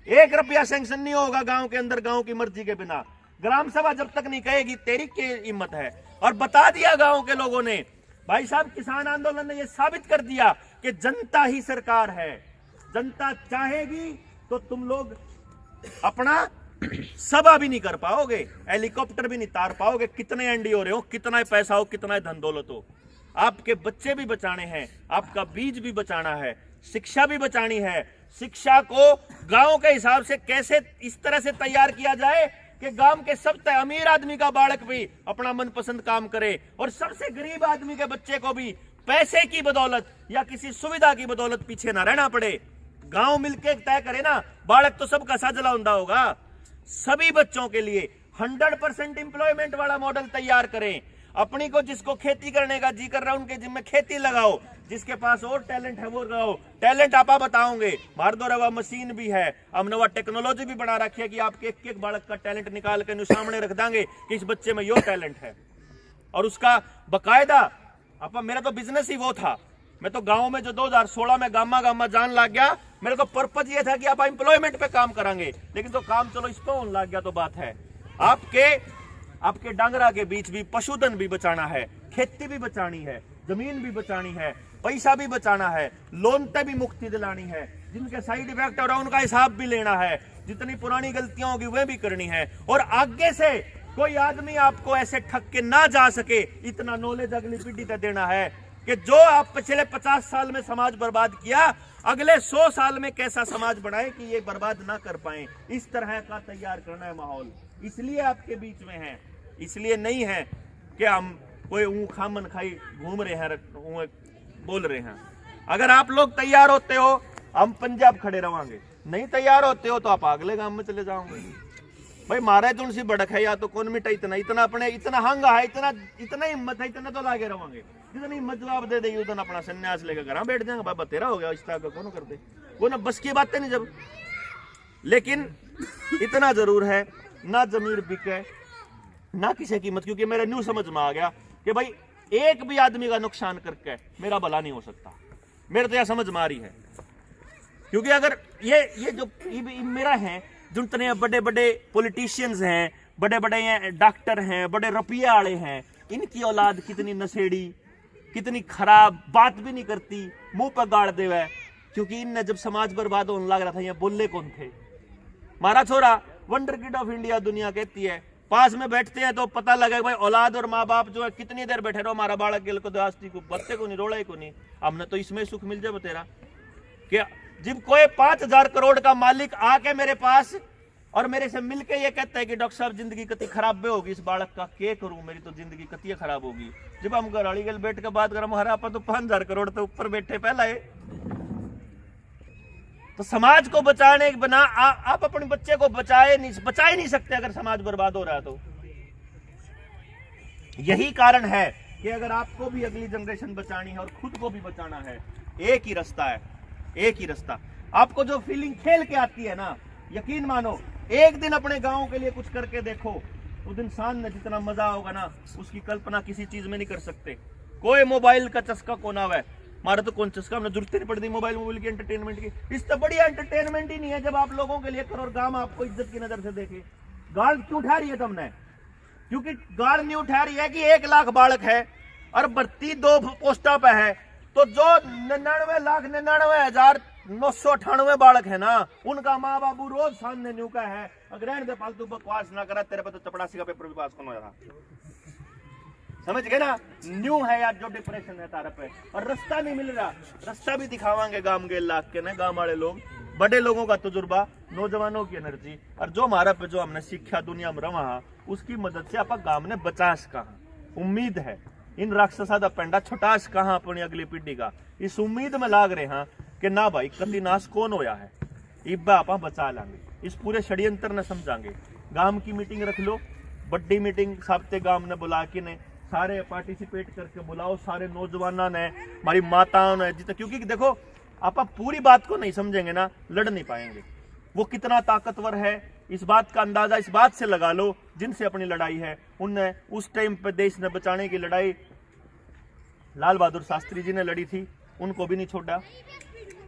1 रुपया सैंक्शन नहीं होगा गांव के अंदर गांव की मर्जी के बिना। ग्राम सभा जब तक नहीं कहेगी तेरी क्या हिम्मत है। और बता दिया गांव के लोगों ने, भाई साहब किसान आंदोलन ने यह साबित कर दिया कि जनता ही सरकार है। जनता चाहेगी तो तुम लोग अपना सभा भी नहीं कर पाओगे, हेलीकॉप्टर भी नहीं तार पाओगे, कितने एनडी हो रहे हो, कितना पैसा हो, कितना धन दौलत हो। आपके बच्चे भी बचाने हैं, आपका बीज भी बचाना है, शिक्षा भी बचानी है। शिक्षा को गांव के हिसाब से कैसे इस तरह से तैयार किया जाए कि गांव के सबसे अमीर आदमी का बालक भी अपना मनपसंद काम करे और सबसे गरीब आदमी के बच्चे को भी पैसे की बदौलत या किसी सुविधा की बदौलत पीछे ना रहना पड़े। गांव मिलके तय करे ना, बालक तो सबका साझला हुंदा होगा। सभी बच्चों के लिए 100% एम्प्लॉयमेंट वाला मॉडल तैयार करें। अपनी को जिसको खेती करने का जी कर रहा है उनके जिम्मे खेती लगाओ, जिसके पास और टैलेंट है वो लगाओ। टैलेंट आप बताओगे, मार दो रवा मशीन भी है, हमने वह टेक्नोलॉजी भी बना रखी है कि आपके एक बालक का टैलेंट निकाल के सामने रख देंगे कि इस बच्चे में यो टैलेंट है। और उसका बकायदा मेरा तो बिजनेस ही वो था। मैं तो गांव में जो 2016 में गामा जान लग गया, मेरे को पर्पज ये था कि आप एम्प्लॉयमेंट पे काम करांगे, लेकिन तो काम चलो इस पे होने लग गया तो बात है। आपके डांगरा के बीच भी पशुधन भी बचाना है, खेती भी बचानी है, जमीन भी बचानी है, पैसा भी बचाना है, लोन पे भी मुक्ति दिलानी है, जिनके साइड इफेक्ट हो रहा है उनका हिसाब भी लेना है, जितनी पुरानी गलतियां होगी वह भी करनी है। और आगे से कोई आदमी आपको ऐसे ठग के ना जा सके, इतना नॉलेज अगली पीढ़ी तक देना है कि जो आप पिछले 50 साल में समाज बर्बाद किया, अगले 100 साल में कैसा समाज बनाए कि ये बर्बाद ना कर पाए। इस तरह का तैयार करना है माहौल। इसलिए आपके बीच में है, इसलिए नहीं है कि हम कोई खामन खाई घूम रहे हैं, बोल रहे हैं। अगर आप लोग तैयार होते हो हम पंजाब खड़े रहोगे, नहीं तैयार होते हो तो आप अगले गांव में चले जाओगे। भाई मारा है तुलसी बड़क है या तो कौन मिटा इतना इतना अपने इतना हंगा है इतना इतना हिम्मत है इतना तो लागे रहोगे जितनी हिम्मत जवाब दे देगी उतना अपना सन्यास लेकर घर बैठ जाएंगे बाबा तेरा हो गया इस तरह का कौन करते वो ना बस की बात है नहीं जब। लेकिन इतना जरूर है ना जमीर बिके ना किसी कीमत, क्योंकि मेरा न्यू समझ में आ गया कि भाई एक भी आदमी का नुकसान करके मेरा भला नहीं हो सकता। मेरे तो यह समझ में आ रही है, क्योंकि अगर ये जो मेरा है जितने बड़े बड़े पॉलिटिशियंस हैं, बड़े बड़े डॉक्टर हैं, बड़े रुपये वाले हैं, इनकी औलाद कितनी नशेड़ी कितनी खराब, बात भी नहीं करती, मुंह पर गाड़ देवे। क्योंकि इनने जब समाज बर्बाद होने लग रहा था यहाँ बोले कौन थे? मारा छोरा वंडर किड ऑफ इंडिया दुनिया कहती है। पास में बैठते हैं तो पता लगे भाई औलाद और माँ बाप जो है कितनी देर बैठे रहो, हमारा बालक गिल को दास्ती को बत्ते को नहीं रोड़ा को नहीं, हमने तो इसमें सुख मिल जाए तेरा। क्या जब कोई 5,000 करोड़ का मालिक आके मेरे पास और मेरे से मिलके ये कहता है कि डॉक्टर साहब जिंदगी कति खराब भी होगी, इस बालक का क्या करूं, मेरी तो जिंदगी कति खराब होगी। जब हम घर गल बैठ के बात करें हमारा आप तो 5,000 करोड़ तो ऊपर बैठे पहला है। तो समाज को बचाने के बिना आप अपने बच्चे को बचा ही नहीं सकते अगर समाज बर्बाद हो रहा है तो। यही कारण है कि अगर आपको भी अगली जनरेशन बचानी है और खुद को भी बचाना है, एक ही रास्ता है, एक ही रास्ता। आपको जो फीलिंग खेल के आती है ना, यकीन मानो एक दिन अपने गांव के लिए कुछ करके देखो, उस इंसान ने जितना मजा होगा ना उसकी कल्पना किसी चीज में नहीं कर सकते। कोई मोबाइल का चस्का कोना है, हमारा तो कौन चस्का, हमने जरूरत नहीं पड़ती मोबाइल की एंटरटेनमेंट की। इससे बढ़िया एंटरटेनमेंट ही नहीं है जब आप लोगों के लिए करो और गांव आपको इज्जत की नजर से देखे। गाल क्यों उठा रही है तुमने? क्योंकि गाल नहीं उठा रही है कि 1 लाख बालक है और भर्ती 2 पोस्टा पे है, तो जो 99,99,998 बालक है ना, उनका माँ बाबू रोज सामने न्यू का है। अगर दे फालतू बकवास ना करा, तेरे पे तो चपड़ासी का पेपर भी पास करना रहा, समझ गए ना? न्यू है यार जो डिप्रेशन है तारा पे, और रास्ता नहीं मिल रहा। रास्ता भी दिखावांगे गांव के लाख के ना, गांव वाले लोग, बड़े लोगों का तजुर्बा, नौजवानों की एनर्जी, और जो हमारा पे जो हमने सीखा दुनिया में रहा उसकी मदद से आप गांव ने बचास कहा। उम्मीद है इन राक्षसा दा पेंडा छोटास कहा अपनी अगली पीढ़ी का, इस उम्मीद में लाग रहे हैं कि ना भाई कति नाश कौन होया है, इब्बा आप बचा लांगे, इस पूरे षड्यंत्र ने समझांगे। गांव की मीटिंग रख लो, बड़ी मीटिंग साबते गांव ने बुला के ने सारे पार्टिसिपेट करके बुलाओ, सारे नौजवाना ने, हमारी माताओं ने, जितना, क्योंकि देखो आप पूरी बात को नहीं समझेंगे ना लड़ नहीं पाएंगे। वो कितना ताकतवर है इस बात का अंदाजा इस बात से लगा लो, जिनसे अपनी लड़ाई है उनने उस टाइम पे देश ने बचाने की लड़ाई लाल बहादुर शास्त्री जी ने लड़ी थी, उनको भी नहीं छोड़ा।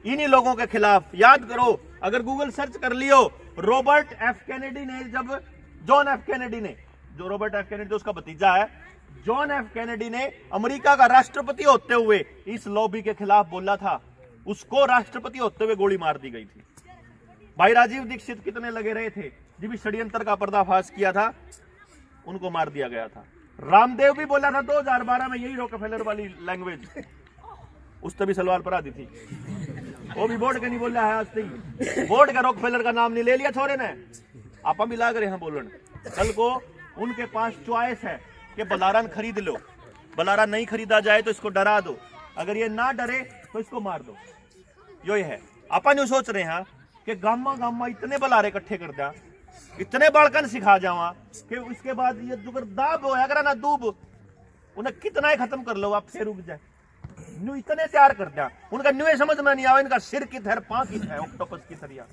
इन्हीं लोगों के खिलाफ याद करो, अगर गूगल सर्च कर लियो, रॉबर्ट एफ कैनेडी ने, जब जॉन एफ कैनेडी ने, जो रॉबर्ट एफ कैनेडी उसका भतीजा है, जॉन एफ कैनेडी ने अमेरिका का राष्ट्रपति होते हुए इस लॉबी के खिलाफ बोला था, उसको राष्ट्रपति होते हुए गोली मार दी गई थी। भाई राजीव दीक्षित कितने लगे रहे थे जब इस षड्यंत्र का पर्दाफाश किया था, उनको मार दिया गया था। रामदेव भी बोला था 2012 में यही रॉकफेलर वाली लैंग्वेज, उस तभी सलवार पर आती थी, वो भी बोर्ड का नहीं बोला है आज तक, बोर्ड का रॉकफेलर का नाम नहीं ले लिया छोरे ने, आप भी लाग रहे हैं बोलन। कल को उनके पास चॉइस है कि बलारान खरीद लो, बलारा नहीं खरीदा जाए तो इसको डरा दो, अगर ये ना डरे तो इसको मार दो। यो है अपन यूं सोच रहे हैं कि गामा गामा इतने बलारे इकट्ठे कर दिया, इतने बालकन सिखा जावा कि उसके बाद ये जुगर दाब हो अगर ना दूब उन्हें कितना ही खत्म कर लो आप से रुक जाए। न्यू इतने तैयार कर दिया, उनका न्यू समझ में नहीं आया, इनका सिर कित है, पांख कित है, ऑक्टोपस की तरह।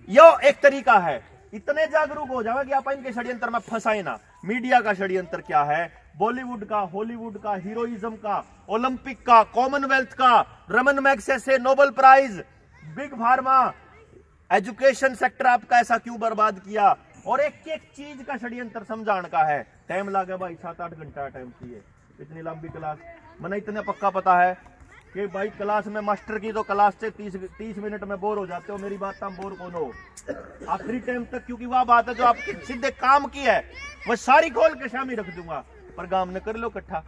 यो एक तरीका है, इतने जागरूक हो जाओ कि आप इनके षड्यंत्र में फंसाए ना। मीडिया का षड्यंत्र क्या है, बॉलीवुड का, हॉलीवुड का, हीरोइज्म का, ओलंपिक का, कॉमनवेल्थ का, Raman Magsaysay Nobel prize, big pharma, education sector आपका ऐसा क्यों बर्बाद किया, और एक एक चीज का षड्यंत्र समझाने का है। टाइम लगे भाई 7-8 घंटा टाइम चाहिए, इतनी लंबी क्लास। मैंने इतना पक्का पता है कि भाई क्लास में मास्टर की तो क्लास से 30 मिनट में बोर हो जाते हो, मेरी बात तुम बोर कौन हो आखिरी टाइम तक, क्योंकि वह बात है जो आपके सीधे काम की है वह सारी खोल के शामी रख दूंगा, पर गांव ने कर लो इकट्ठा।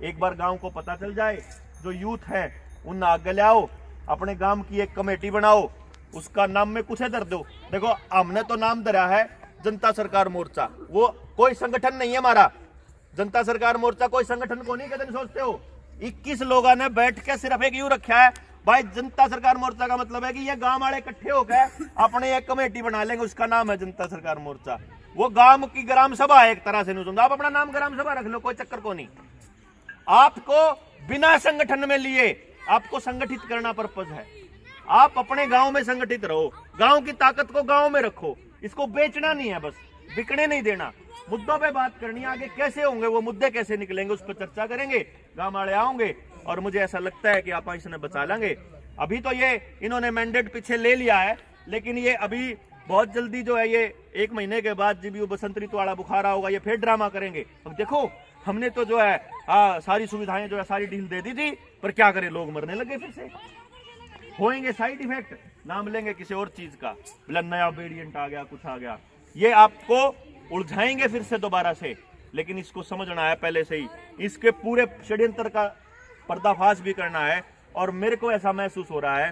एक बार गांव को पता चल जाए, जो यूथ है उन आगे ले आओ, अपने गांव की एक कमेटी बनाओ, उसका नाम में कुछ इधर दो। देखो हमने तो नाम धरा है जनता सरकार मोर्चा, वो कोई संगठन नहीं है हमारा। जनता सरकार मोर्चा कोई संगठन को नहीं कहते, सोचते हो 21 लोगों ने बैठ के सिर्फ एक यूं रखा है, भाई जनता सरकार मोर्चा का मतलब है कि ये गांव वाले इकट्ठे होकर अपने एक कमेटी बना लेंगे, उसका नाम है जनता सरकार मोर्चा। वो गांव की ग्राम सभा है एक तरह से, नहीं समझो, आप अपना नाम ग्राम सभा रख लो, कोई चक्कर को नहीं। आपको बिना संगठन में लिए आपको संगठित करना पर्पज है। आप अपने गांव में संगठित रहो, गांव की ताकत को गांव में रखो, इसको बेचना नहीं है, बस बिकने नहीं देना। मुद्दों पे बात करनी है, आगे कैसे होंगे वो मुद्दे कैसे निकलेंगे उस पर चर्चा करेंगे, गांव वाले आओगे और मुझे ऐसा लगता है कि आप इसने बचा लेंगे। अभी तो ये इन्होंने मैंडेट पीछे ले लिया है, लेकिन ये अभी बहुत जल्दी जो है ये 1 महीने के बाद जब वो बसंत ऋतु वाला बुखार होगा ये फिर ड्रामा करेंगे। अब देखो हमने तो जो है सारी सुविधाएं जो है सारी डील दे दी थी, पर क्या करें लोग मरने लगे, फिर से होएंगे साइड इफेक्ट, नाम लेंगे किसी और चीज का, बोला नया वेरिएंट आ गया, कुछ आ गया, ये आपको उलझाएंगे फिर से दोबारा से। लेकिन इसको समझना है पहले से ही, इसके पूरे षड्यंत्र का पर्दाफाश भी करना है। और मेरे को ऐसा महसूस हो रहा है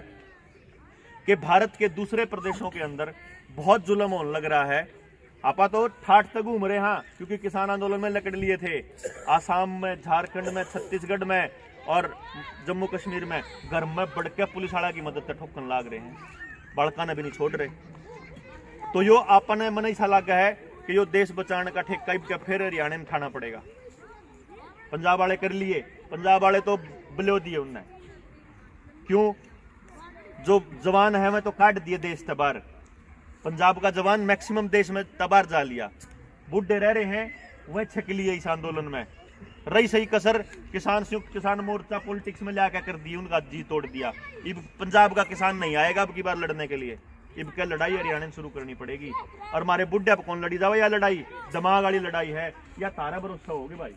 कि भारत के दूसरे प्रदेशों के अंदर बहुत जुल्म होने लग रहा है। आपा तो ठाठ तक घूम रहे हैं, क्योंकि किसान आंदोलन में लकड़ लिए थे, आसाम में, झारखंड में, छत्तीसगढ़ में और जम्मू कश्मीर में घर में बढ़ के पुलिस वाला की मदद से ठोकन लाग रहे हैं, बड़का ने भी नहीं छोड़ रहे। तो यो आपने मन ऐसा लगा है कि यो देश बचाने का ठेका फिर हरियाणा में खाना पड़ेगा। पंजाब वाले कर लिए, पंजाब वाले तो बिलो दिए उनने, क्यों? जो जवान है मैं तो काट दिए देश तबार, पंजाब का जवान मैक्सिमम देश में तबार जा लिया, बूढ़े रह रहे हैं वह छक लिए इस आंदोलन में। रही सही कसर किसान संयुक्त किसान मोर्चा पॉलिटिक्स में लाकर कर दी, उनका जी तोड़ दिया। अब पंजाब का किसान नहीं आएगा अब की बार लड़ने के लिए, अब क्या लड़ाई हरियाणा में शुरू करनी पड़ेगी। और हमारे बुढ़े अब कौन लड़ी जाओ, या लड़ाई दिमाग वाली लड़ाई है या तारा भरोसा होगी भाई,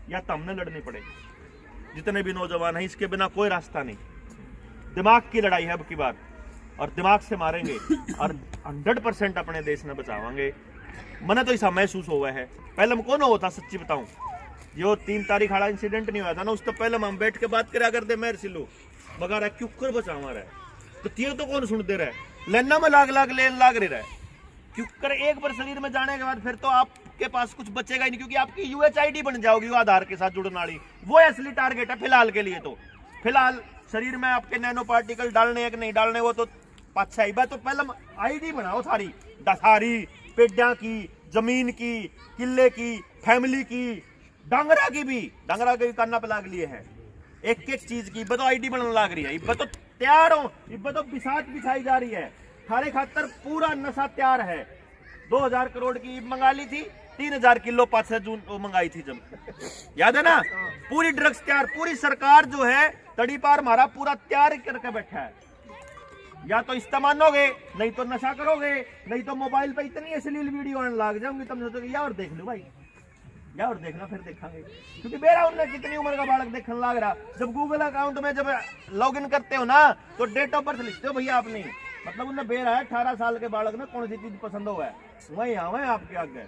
या तो हमने लड़नी पड़ेगी। जितने भी नौजवान हैं इसके बिना कोई रास्ता नहीं, दिमाग की लड़ाई है अब की बार, और दिमाग से मारेंगे और 100% अपने देश में बचावांगे। मैंने तो ऐसा महसूस हुआ है। पहले हम कौन होता, सच्ची बताऊं, जो 3 तारीख वाला इंसिडेंट नहीं हुआ था ना, उस तो पहले हम बैठ के बात करा करते, मेरे सिलो मगर क्यों कर बचावा रहा है, तो तीर तो कौन सुनते रहे, लेना में लाग लेन लाग रहे रहे, क्यों कर एक बार शरीर में जाने के बाद फिर तो आपके पास कुछ बचेगा ही नहीं, क्योंकि आपकी UHID बन जाओगी, वो आधार के साथ जुड़ने वाली, वो असली टारगेट है फिलहाल के लिए। तो फिलहाल शरीर में आपके नैनो पार्टिकल डालने या नहीं डालने वो तो अच्छा ही बात, तो पहले ID बनाओ सारी पेड्या की, जमीन की, किले की, फैमिली की, डांगरा की भी करना पे लाग लिए है, एक एक चीज की तो ID बनने लाग रही है। इब तो तैयार हो, इब तो बिसात बिछाई जा रही है, थारे खातर पूरा नशा तैयार है। 2000 करोड़ की ईब मंगा ली थी, 3000 किलो 5 जून वो मंगाई थी जब, याद है ना, पूरी ड्रग्स तैयार, पूरी सरकार जो है तड़ी पार हमारा पूरा तैयार करके बैठा है। या तो इस्तेमाल मानोगे, नहीं तो नशा करोगे, नहीं तो मोबाइल पे इतनी अश्लील वीडियो आने लग जाऊंगी, तुम सोचोगे या और देख लो भाई, या और देखना फिर देखेंगे, क्योंकि मेरा उनने कितनी उम्र का बालक देखने लग रहा। जब गूगल अकाउंट में जब लॉगिन करते हो ना तो डेट ऑफ बर्थ लिखते हो भैया आपने, मतलब उन्हें बेरा है 18 साल के बालक ने कौन सी चीज पसंद हो है वही आवे आपके आगे।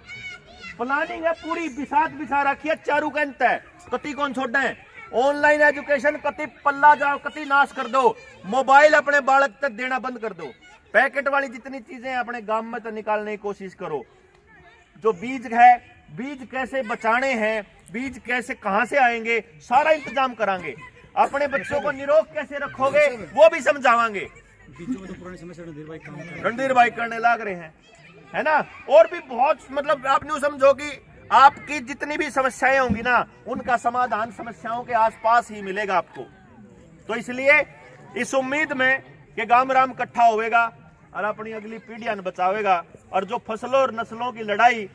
प्लानिंग है पूरी, बिसात बिछा रखी है, चारू का अंत है, कति कौन छोड़ है। ऑनलाइन एजुकेशन कति पल्ला जाओ, कति नाश कर दो, मोबाइल अपने बालक तक देना बंद कर दो, पैकेट वाली जितनी चीजें अपने गांव में तो निकालने की कोशिश करो। जो बीज है, बीज कैसे बचाने हैं, बीज कैसे कहां से आएंगे, सारा इंतजाम करांगे। अपने बच्चों को निरोग कैसे रखोगे वो भी समझावांगे। रणधीर भाई करने लग रहे हैं, है ना। और भी बहुत, मतलब आप न्यू समझो कि आपकी जितनी भी समस्याएं होंगी ना, उनका समाधान समस्याओं के आसपास ही मिलेगा आपको। तो इसलिए इस उम्मीद में कि गांव राम इकट्ठा होएगा और अपनी अगली पीढ़ियां बचावेगा, और जो फसलों और नस्लों की लड़ाई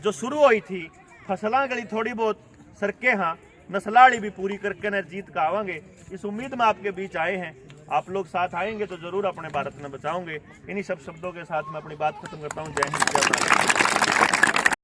जो शुरू हुई थी, फसलां गली थोड़ी बहुत सरके, हाँ नस्लाड़ी भी पूरी करके न जीत का आवांगे, इस उम्मीद में आपके बीच आए हैं। आप लोग साथ आएंगे तो जरूर अपने भारत में बचाओगे। इन्हीं सब शब्दों के साथ मैं अपनी बात खत्म करता हूँ। जय हिंद, जय भारत।